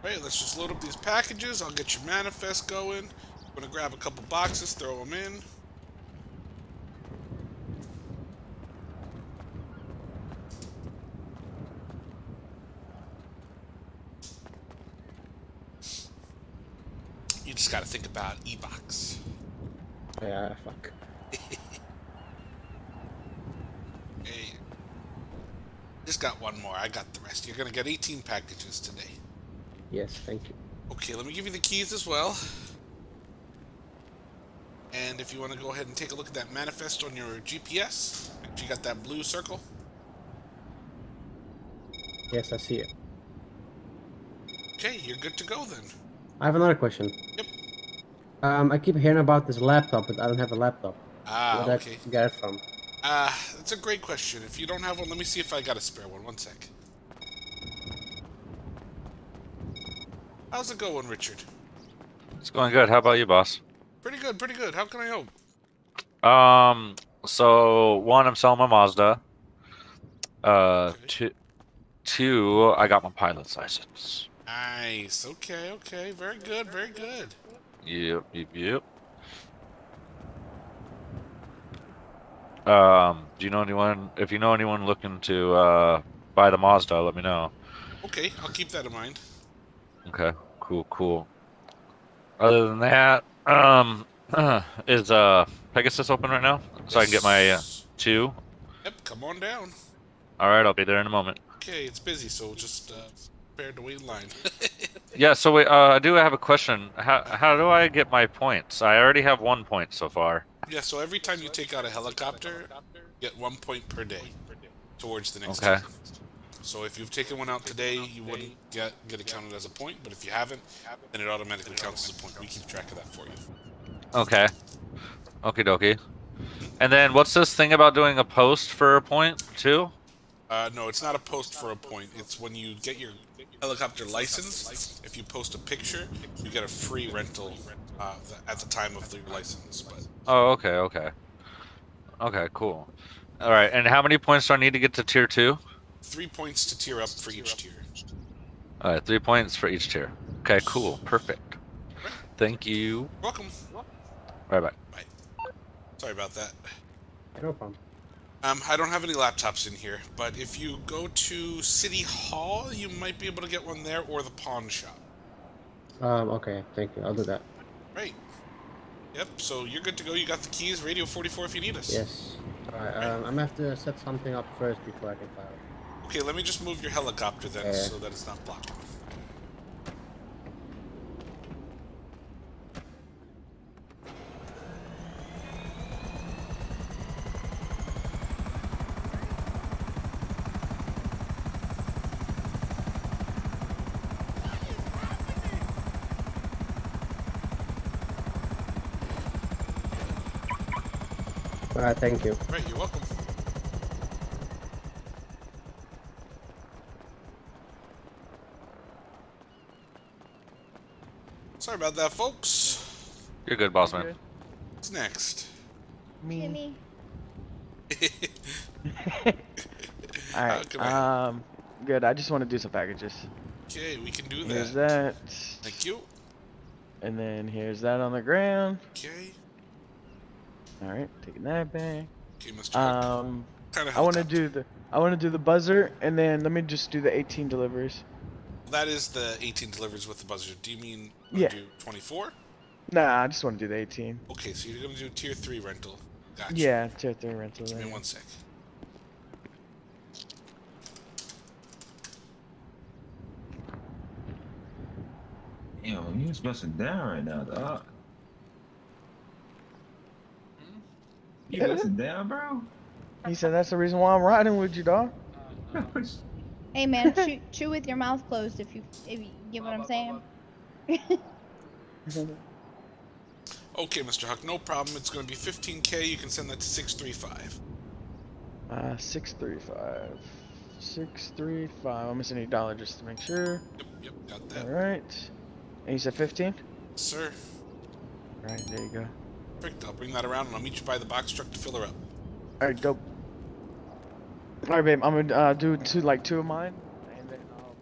Alright, let's just load up these packages. I'll get your manifest going. I'm gonna grab a couple boxes, throw them in. You just gotta think about E-Box. Yeah, fuck. Hey, just got one more. I got the rest. You're gonna get 18 packages today. Yes, thank you. Okay, let me give you the keys as well. And if you want to go ahead and take a look at that manifest on your GPS, make sure you got that blue circle. Yes, I see it. Okay, you're good to go then. I have another question. Yep. I keep hearing about this laptop, but I don't have a laptop. Ah, Where okay. did I get it from? That's a great question. If you don't have one, let me see if I got a spare one. One sec. How's it going, Richard? It's going good. How about you, boss? Pretty good, pretty good. How can I help? So one, I'm selling my Mazda. Two, I got my pilot's license. Nice. Okay, okay. Very good, very good. Yep. Do you know anyone? If you know anyone looking to buy the Mazda, let me know. Okay, I'll keep that in mind. Okay, cool. Other than that, is Pegasus open right now? So I can get my 2? Yep, come on down. Alright, I'll be there in a moment. Okay, it's busy, so just prepare to wait in line. Yeah, so wait, I do have a question. How do I get my points? I already have 1 point so far. Yeah, so every time you take out a helicopter, you get 1 point per day towards the next Okay. ticket. So if you've taken one out today, you wouldn't get it counted as a point, but if you haven't, then it automatically counts as a point. We keep track of that for you. Okay. Okie dokie. And then what's this thing about doing a post for a point too? No, it's not a post for a point. It's when you get your helicopter license. If you post a picture, you get a free rental at the time of your license. But Oh, okay, okay. Okay, cool. All right, and how many points do I need to get to tier 2? 3 points to tier up for each tier. All right, 3 points for each tier. Okay, cool, perfect. Right. Thank you. Welcome. Bye bye. Bye. Sorry about that. No problem. I don't have any laptops in here, but if you go to City Hall, you might be able to get one there, or the pawn shop. Okay, thank you. I'll do that. Right. Yep, so you're good to go. You got the keys. Radio 44 if you need us. Yes. Alright, I'm gonna have to set something up first before I can fly. Okay, let me just move your helicopter then, so that it's not blocking. Alright, thank you. Right, you're welcome. Sorry about that, folks. You're good, boss man. What's next? Me. Alright, good. I just want to do some packages. Okay, we can do Here's that. that. Thank you. And then here's that on the ground. Okay. Alright, taking that back. Okay, Mr. Huck. Kinda I want to do the buzzer, and then let me just do the 18 deliveries. That is the 18 deliveries with the buzzer. Do you mean Yeah. do 24? Nah, I just want to do the 18. Okay, so you're gonna do tier 3 rental. Gotcha. Yeah, tier 3 rental. Give me there. 1 sec. Damn, you was busting down right now, dog. You busting down, bro? He said that's the reason why I'm riding with you, dog. Hey man, chew with your mouth closed if you get what I'm saying. Okay, Mr. Huck, no problem. It's gonna be 15K. You can send that to 635. 635. 635. I'm missing $8 just to make sure. Yep, got that. Alright. And you said 15? Sir. Alright, there you go. Perfect. I'll bring that around and I'll meet you by the box truck to fill her up. Alright, dope. Alright, babe, I'm gonna do two of mine, and then I'll...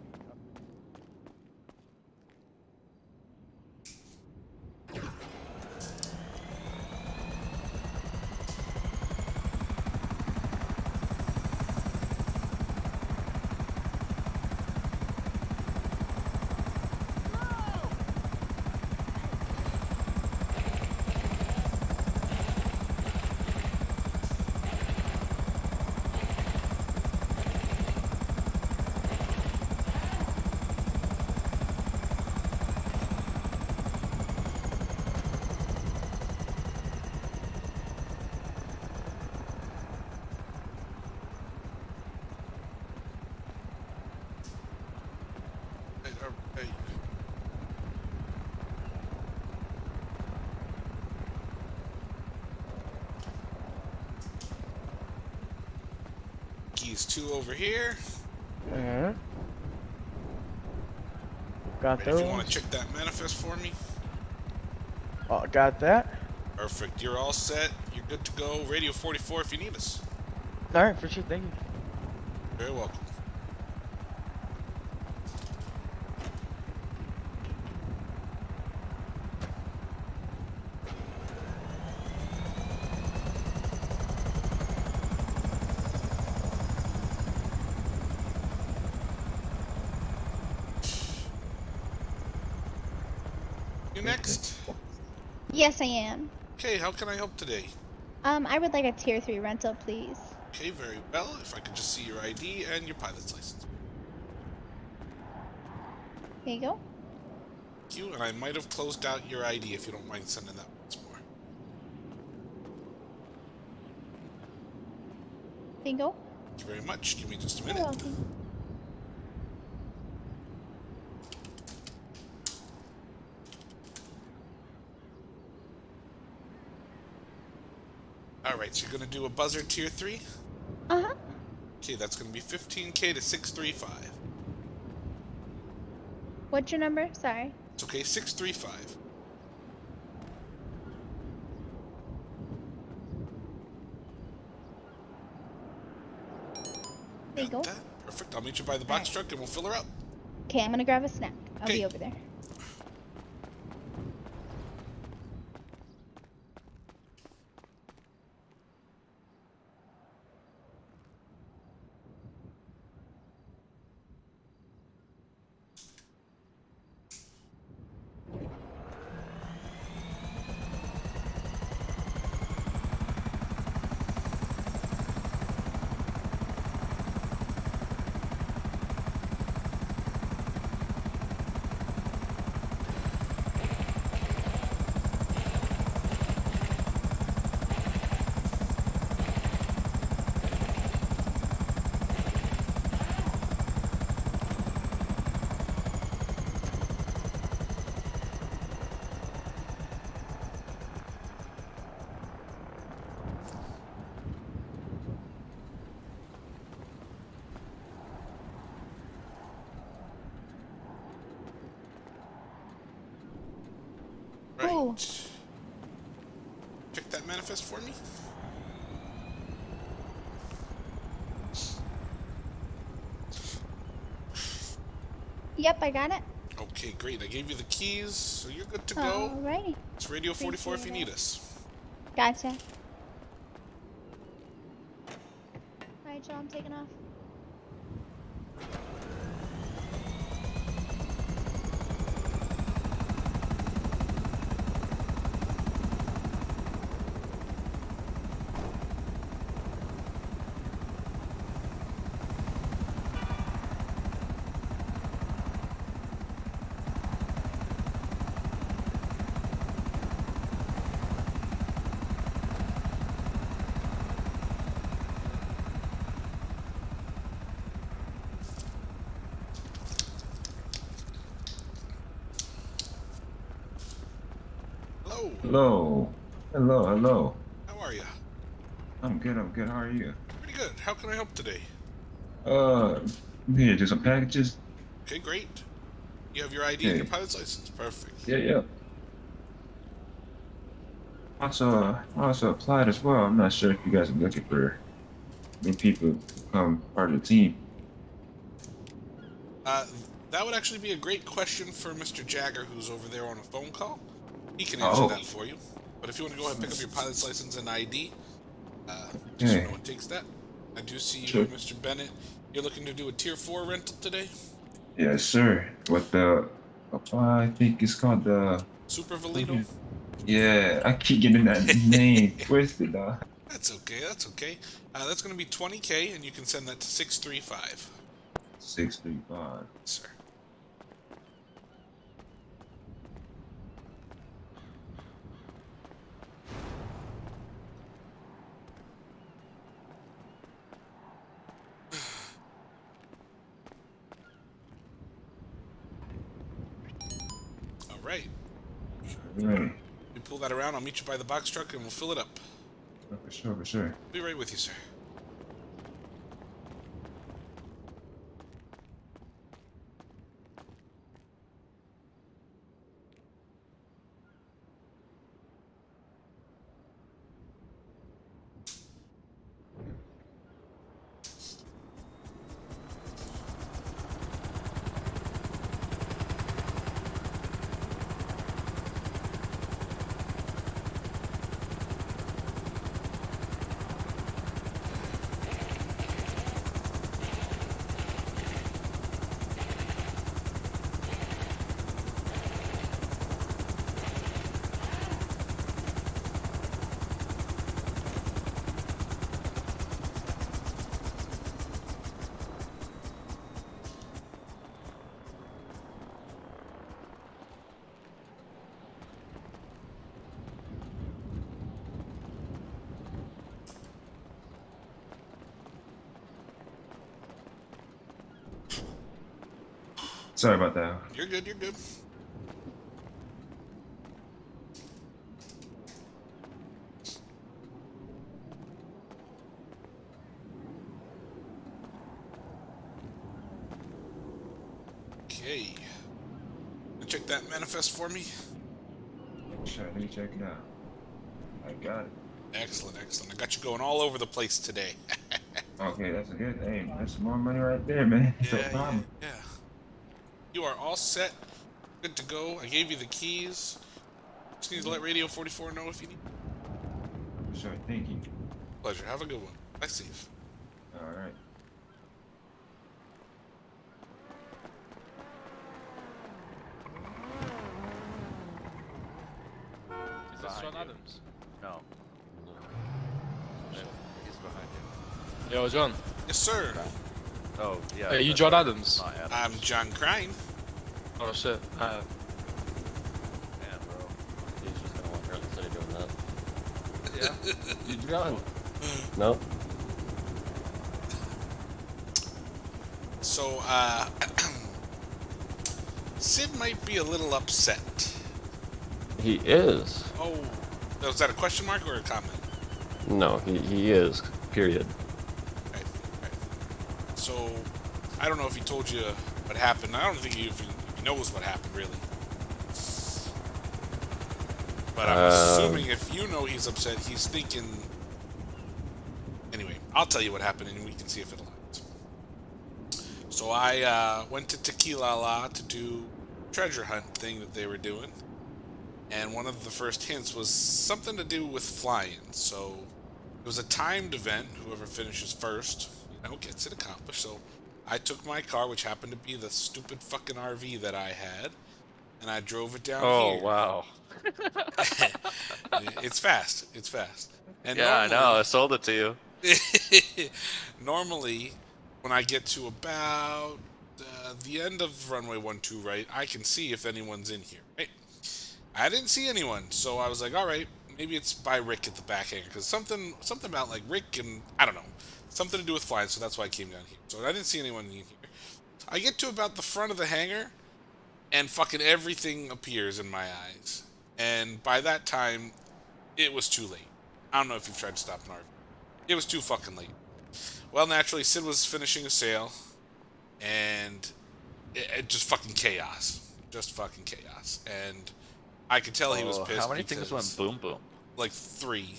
Hey. Keys 2 over here. Alright. Got Right, those. if you want to check that manifest for me. Oh, got that. Perfect. You're all set. You're good to go. Radio 44 if you need us. Alright, for sure. Thank you. Very welcome. You next? Yes, I am. Okay, how can I help today? I would like a tier 3 rental, please. Okay, very well. If I could just see your ID and your pilot's license. Here you go. Thank you, and I might have closed out your ID if you don't mind sending that once more. Here you go. Thank you very much. Give me just a You're minute. welcome. Alright, so you're gonna do a buzzer tier 3? Uh-huh. Okay, that's going to be 15K to 635. What's your number? Sorry. It's okay, 635. There you go. That. Perfect. I'll meet you by the box truck and we'll fill her up. Okay, I'm gonna grab a snack. I'll be over there. Right. Check that manifest for me. Yep, I got it. Okay, great. I gave you the keys, so you're good to go. Alrighty. It's Radio 44 if you need us. Gotcha. Alright, y'all, I'm taking off. Hello. Hello. Hello, hello. How are you? I'm good, How are you? Pretty good. How can I help today? Here, do some packages. Okay, great. You have your ID and your pilot's license. Perfect. Yeah. Also applied as well. I'm not sure if you guys are looking for new people to become part of the team. That would actually be a great question for Mr. Jagger, who's over there on a phone call. He can answer that for you. But if you want to go ahead and pick up your pilot's license and ID, just so no one takes that. I do see you here, Mr. Bennett. You're looking to do a Tier 4 rental today? Yes, sir. What I think it's called the... Super Valito? Yeah, I keep getting that name twisted, dog. That's okay, that's okay. That's going to be 20K, and you can send that to 635. 635. Sir. Alright. Right. You pull that around, I'll meet you by the box truck and we'll fill it up. For sure. Be right with you, sir. Sorry about that. You're good, you're good. Okay. Check that manifest for me. Sure, let me check it out. I got it. Excellent, excellent. I got you going all over the place today. Okay, that's a good. Hey, that's some more money right there, man. It's no problem. Yeah. You are all set. Good to go. I gave you the keys. Just need to let Radio 44 know if you need. Sure, thank you. Pleasure. Have a good one. Bye, safe. All right. Is this John Adams? No. He's behind you. Yo, John. Yes, sir. Oh, yeah. Hey, you John Adams? I'm John Crane. Oh, shit. Damn, bro. He's just gonna walk around the city doing that. Yeah. You John? No. So, Sid might be a little upset. He is. Oh, was that a question mark or a comment? No, he is. Period. Okay. So, I don't know if he told you what happened. I don't think if he knows what happened, really. But I'm assuming if you know he's upset, he's thinking... Anyway, I'll tell you what happened and we can see if it aligns. So I went to Tequila La to do treasure hunt thing that they were doing. And one of the first hints was something to do with flying. So it was a timed event. Whoever finishes first, gets it accomplished. So I took my car, which happened to be the stupid fucking RV that I had, and I drove it down here. Oh, wow. It's fast. It's fast. And yeah, I know. I sold it to you. Normally, when I get to about the end of runway 12, right, I can see if anyone's in here, right? I didn't see anyone, so I was like, all right, maybe it's by Rick at the back hangar, because something about like Rick and I don't know, something to do with flying, so that's why I came down here. So I didn't see anyone in here. I get to about the front of the hangar, and fucking everything appears in my eyes. And by that time, it was too late. I don't know if you've tried to stop an RV. It was too fucking late. Well, naturally, Sid was finishing a sale, and it just fucking chaos. Just fucking chaos. And I could tell he was pissed. How many things went boom boom? Like 3.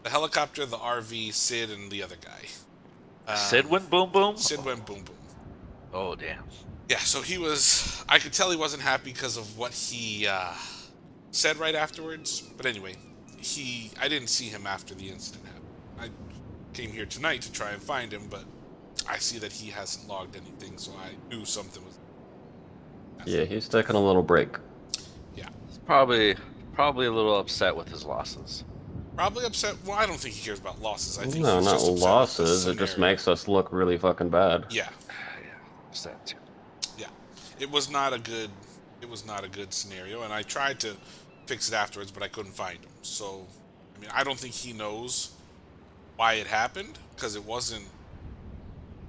The helicopter, the RV, Sid, and the other guy. Sid went boom boom? Sid went boom boom. Oh, damn. Yeah, so he was... I could tell he wasn't happy because of what he said right afterwards. But anyway, I didn't see him after the incident happened. I came here tonight to try and find him, but I see that he hasn't logged anything, so I knew something was... Yeah, he's taking a little break. Yeah. He's probably a little upset with his losses. Probably upset. Well, I don't think he cares about losses. I think No, he's not just upset with the losses. It just scenario. makes us look really fucking bad. Yeah. There's that too. Yeah. It was not a good scenario, and I tried to fix it afterwards, but I couldn't find him. So, I mean, I don't think he knows why it happened, because it wasn't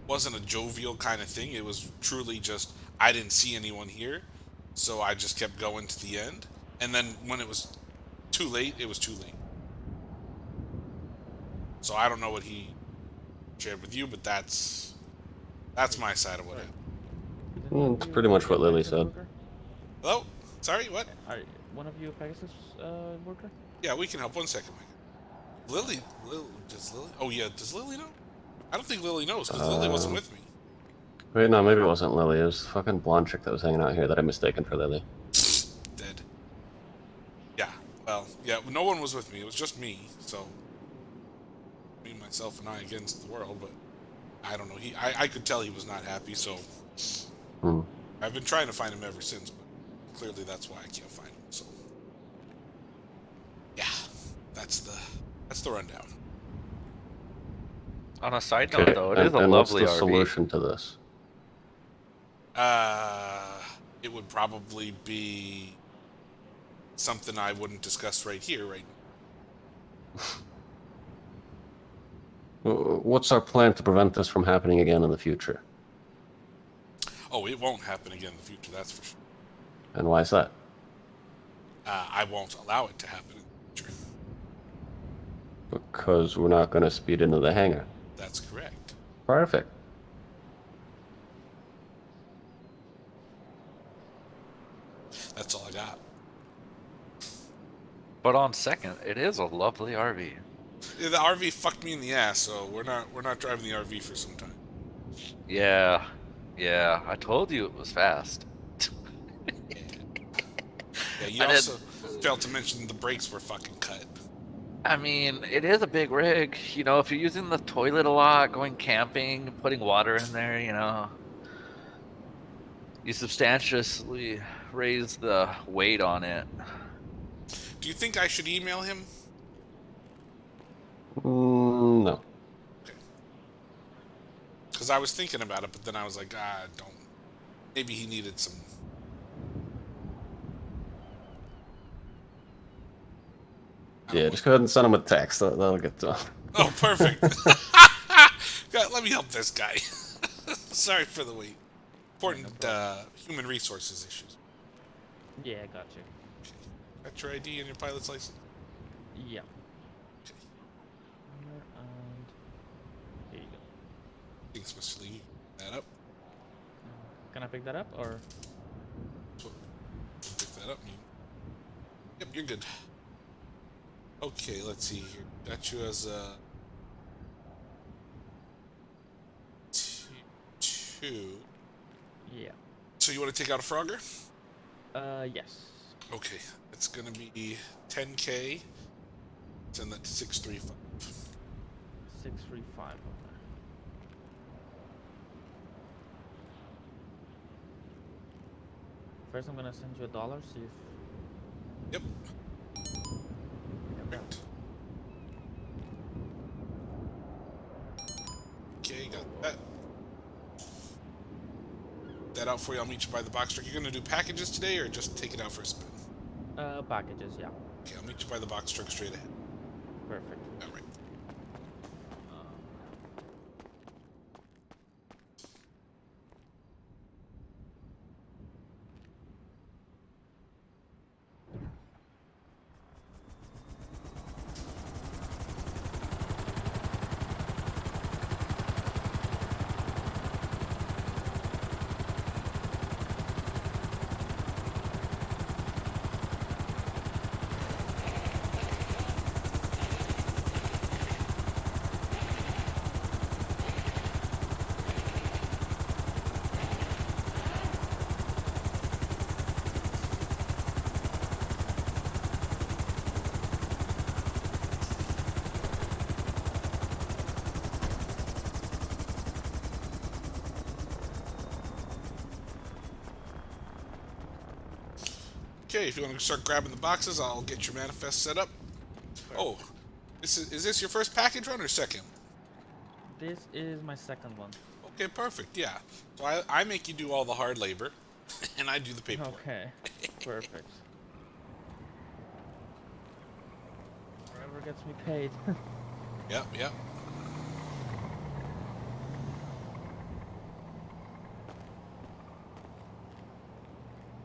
a jovial kind of thing. It was truly just, I didn't see anyone here, so I just kept going to the end. And then when it was too late, it was too late. So I don't know what he shared with you, but that's my side of what happened. It's pretty much what Lily said. Hello? Sorry, what? Are one of you a Pegasus worker? Yeah, we can help. 1 second, Mike. Lily, does Lily? Oh yeah, does Lily know? I don't think Lily knows because Lily wasn't with me. Wait, no, maybe it wasn't Lily. It was the fucking blonde chick that was hanging out here that I mistaken for Lily. Dead. Yeah. Well, yeah. No one was with me. It was just me. So me, myself, and I against the world. But I don't know. I could tell he was not happy. So I've been trying to find him ever since. But clearly that's why I can't find him. So yeah, that's the rundown. On a side note, though, it is a lovely what's the RV. solution to this? It would probably be something I wouldn't discuss right here, right now. What's our plan to prevent this from happening again in the future? Oh, it won't happen again in the future, that's for sure. And why is that? I won't allow it to happen in the future. Because we're not going to speed into the hangar. That's correct. Perfect. But on second, it is a lovely RV. Yeah, the RV fucked me in the ass, so we're not driving the RV for some time. Yeah, yeah. I told you it was fast. Yeah, you also failed to mention the brakes were fucking cut. I mean, it is a big rig. You know, if you're using the toilet a lot, going camping, putting water in there, you know, you substantially raise the weight on it. Do you think I should email him? No. Because I was thinking about it, but then I was like, don't. Maybe he needed some. Yeah, just go ahead and send him a text. That'll get done. Oh, perfect. God, let me help this guy. Sorry for the wait. Important human resources issues. Yeah, got you. Got your ID and your pilot's license? Yeah. And here you go. Thanks, Mr. Lee. That up. Can I pick that up or? Pick that up. Yep, you're good. Okay, let's see here. Got you as a T2. Yeah. So you want to take out a Frogger? Yes. Okay, it's gonna be 10K. Send that to 635. 635. Okay. First, I'm gonna send you $1. See if. Yep. Right. Okay, got that. That out for you. I'll meet you by the box truck. You're gonna do packages today, or just take it out for a spin? Packages, yeah. Okay, I'll meet you by the box truck straight ahead. Perfect. All right. Okay, if you want to start grabbing the boxes, I'll get your manifest set up. Oh, is this your first package run or second? This is my second one. Okay, perfect. Yeah. So I make you do all the hard labor, and I do the paperwork. Okay. Perfect. Whatever gets me paid. Yep, yep.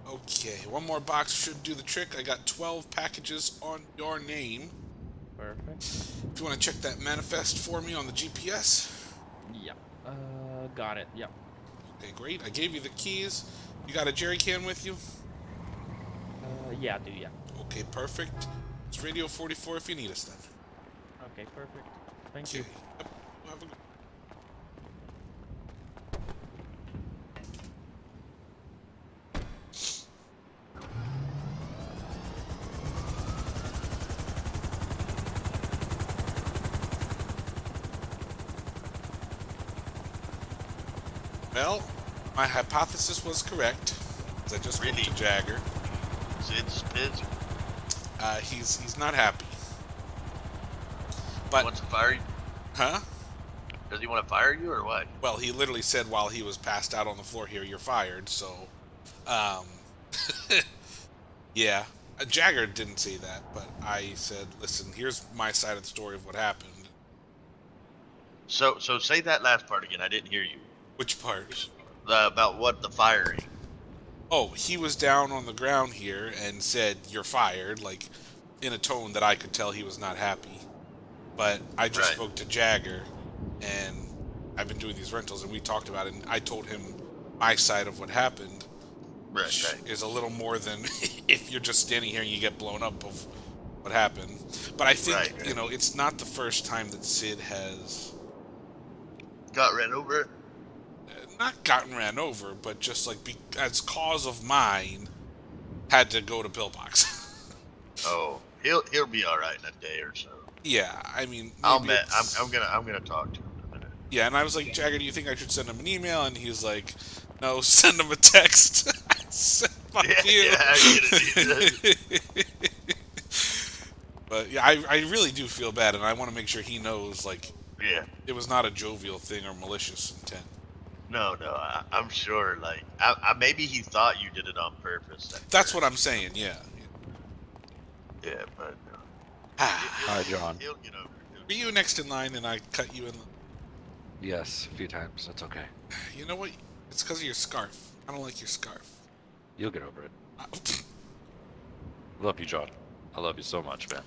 Okay, one more box should do the trick. I got 12 packages on your name. Perfect. If you want to check that manifest for me on the GPS. Yep. Got it. Yep. Okay, great. I gave you the keys. You got a jerry can with you? Yeah, I do, yeah. Okay, perfect. It's Radio 44 if you need us then. Okay, perfect. Thank you. Yep. Have a good. Well, my hypothesis was correct. As I just spoke to Jagger. Sid's pissed. He's not happy. But He wants to fire you? Huh? Does he want to fire you or what? Well, he literally said while he was passed out on the floor here, "You're fired." So, yeah. Jagger didn't say that, but I said, "Listen, here's my side of the story of what happened." So say that last part again. I didn't hear you. Which part? About what, the firing? Oh, he was down on the ground here and said, "You're fired," like in a tone that I could tell he was not happy. But I just spoke to Jagger, and I've been doing these rentals, and we talked about it, and I told him my side of what happened, which is a little more than if you're just standing here and you get blown up of what happened. But I think, Right. you know, it's not the first time that Sid has got ran over. Not gotten ran over, but just like as cause of mine, had to go to pillbox. Oh, he'll be all right in a day or so. Yeah, I mean, I'm maybe gonna talk to him in a minute. Yeah, and I was like, Jagger, do you think I should send him an email? And he's like, no, send him a text. I said, fuck you. Yeah, I get it. But yeah, I really do feel bad, and I want to make sure he knows, like, Yeah. it was not a jovial thing or malicious intent. No, I'm sure. Like, maybe he thought you did it on purpose. That's what I'm saying. Yeah. Yeah, but. Hi, John. He'll get over it. Were you next in line, and I cut you in? Yes, a few times. That's okay. You know what? It's because of your scarf. I don't like your scarf. You'll get over it. Love you, John. I love you so much, man.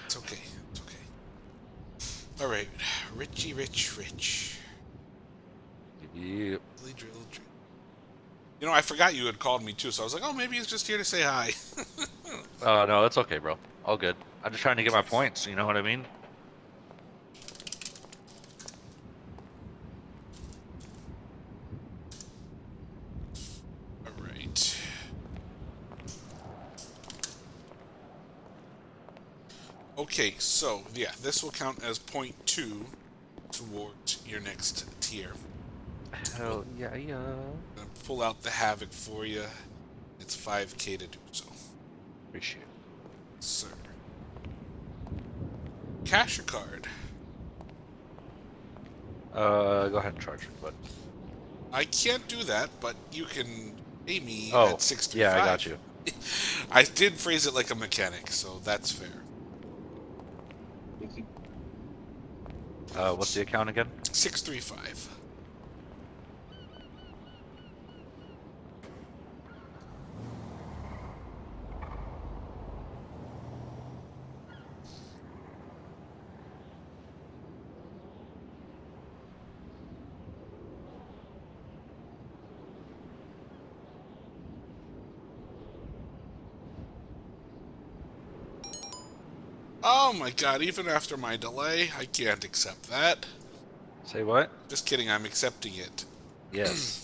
It's okay. It's okay. All right, Richie, Rich. Yep. Drill. You know, I forgot you had called me too, so I was like, oh, maybe he's just here to say hi. No, that's okay, bro. All good. I'm just trying to get my points. You know what I mean? All right. Okay, so yeah, this will count as 0.2 towards your next tier. Hell yeah. I'm gonna pull out the Havoc for you. It's 5K to do so. Appreciate it. Sir. Cash or card? Go ahead and charge it, but I can't do that, but you can pay me Oh, at 635. yeah, I got you. I did phrase it like a mechanic, so that's fair. What's the account again? 635. Oh my god, even after my delay, I can't accept that. Say what? Just kidding, I'm accepting it. Yes.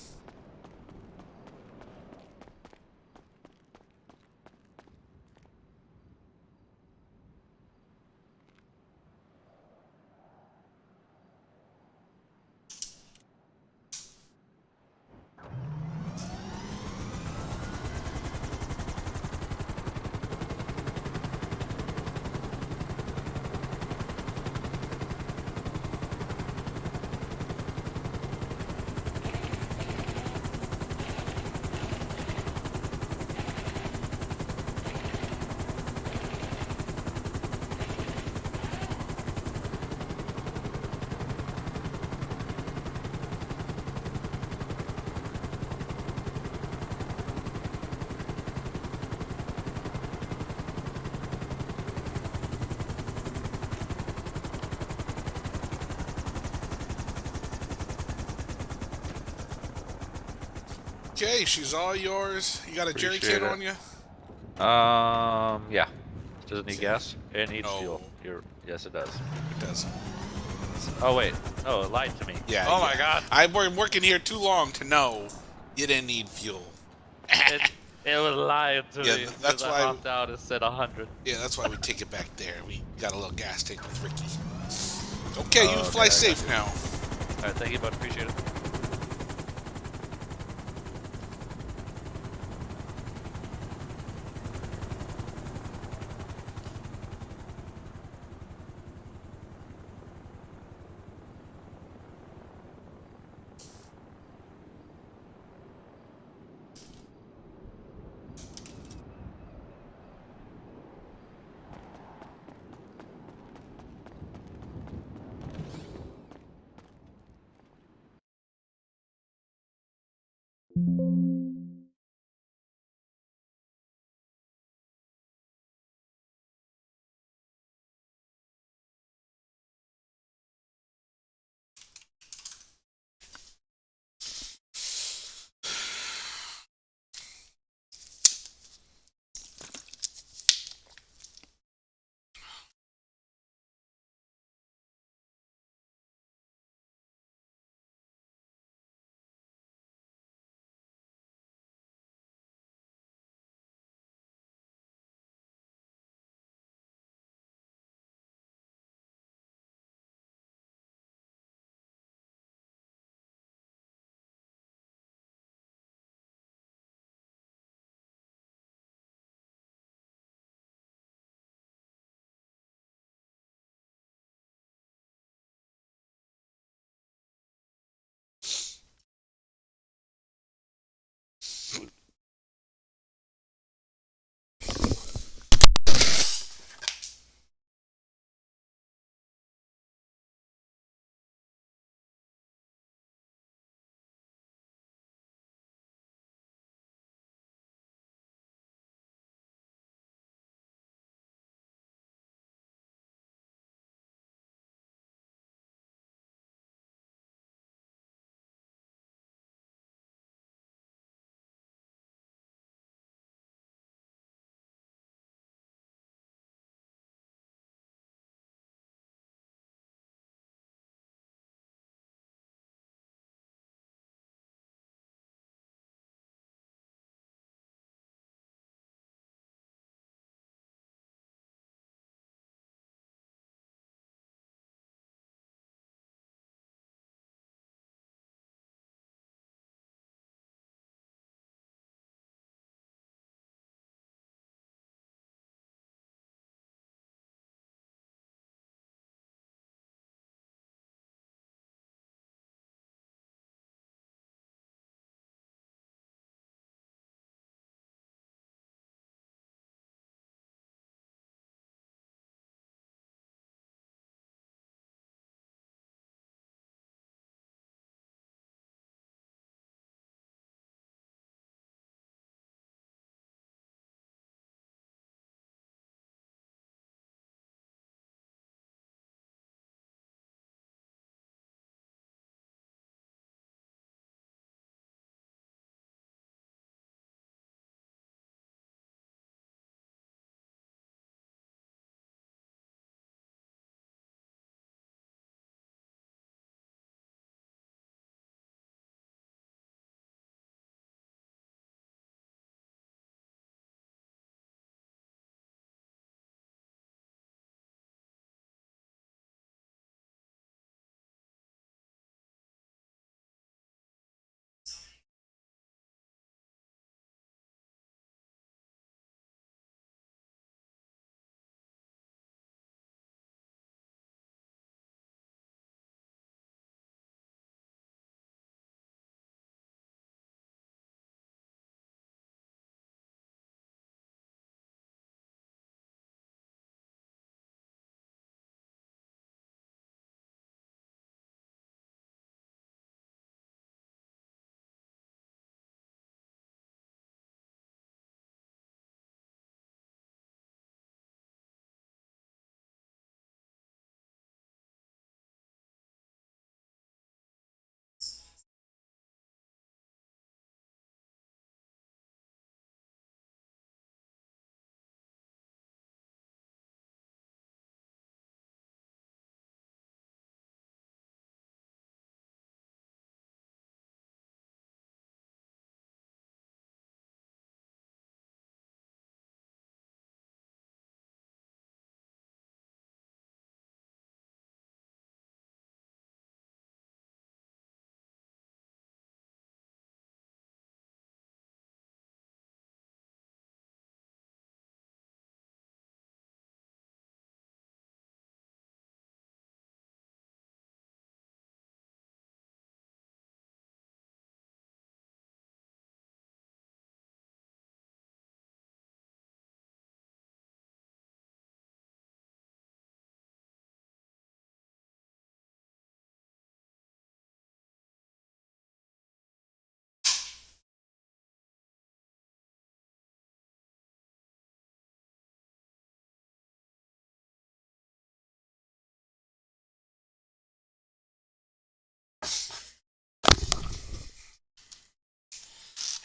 Okay, she's all yours. You got a jerry Appreciate can it. on you? Yeah. Does it need gas? It needs No. fuel. Yes, it does. It does. Oh, wait. Oh, it lied to me. Yeah. Oh, yeah. my God. I've been working here too long to know you didn't need fuel. It was lying to Yeah, me. that's I why- hopped out and said 100. Yeah, that's why we take it back there. We got a little gas tank with Ricky. Okay, you Okay, fly I got safe you. now. All right, thank you, bud. Appreciate it.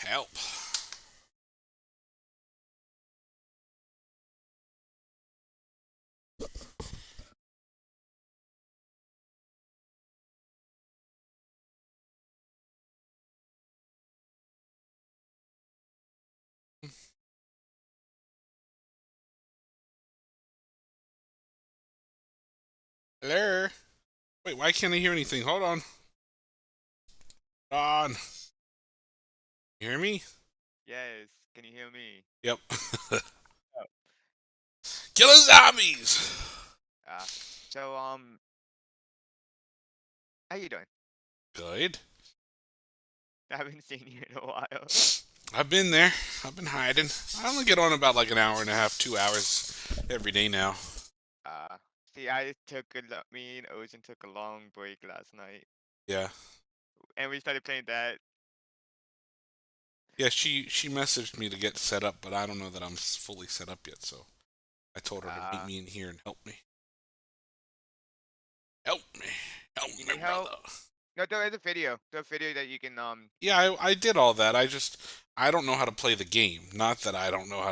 Help. Hello? Wait, why can't I hear anything? Hold on. Hold on. You hear me? Yes. Can you hear me? Yep. Oh. Killing zombies! So, how you doing? Good. I haven't seen you in a while. I've been there. I've been hiding. I only get on about like an hour and a half, 2 hours every day now. See, me and Ocean took a long break last night. Yeah. And we started playing that. Yeah, she messaged me to get set up, but I don't know that I'm fully set up yet, so I told her to meet me in here and help me. Help me. Help me, brother. No, there's a video. There's a video that you can, Yeah, I did all that. I don't know how to play the game. Not that I don't know how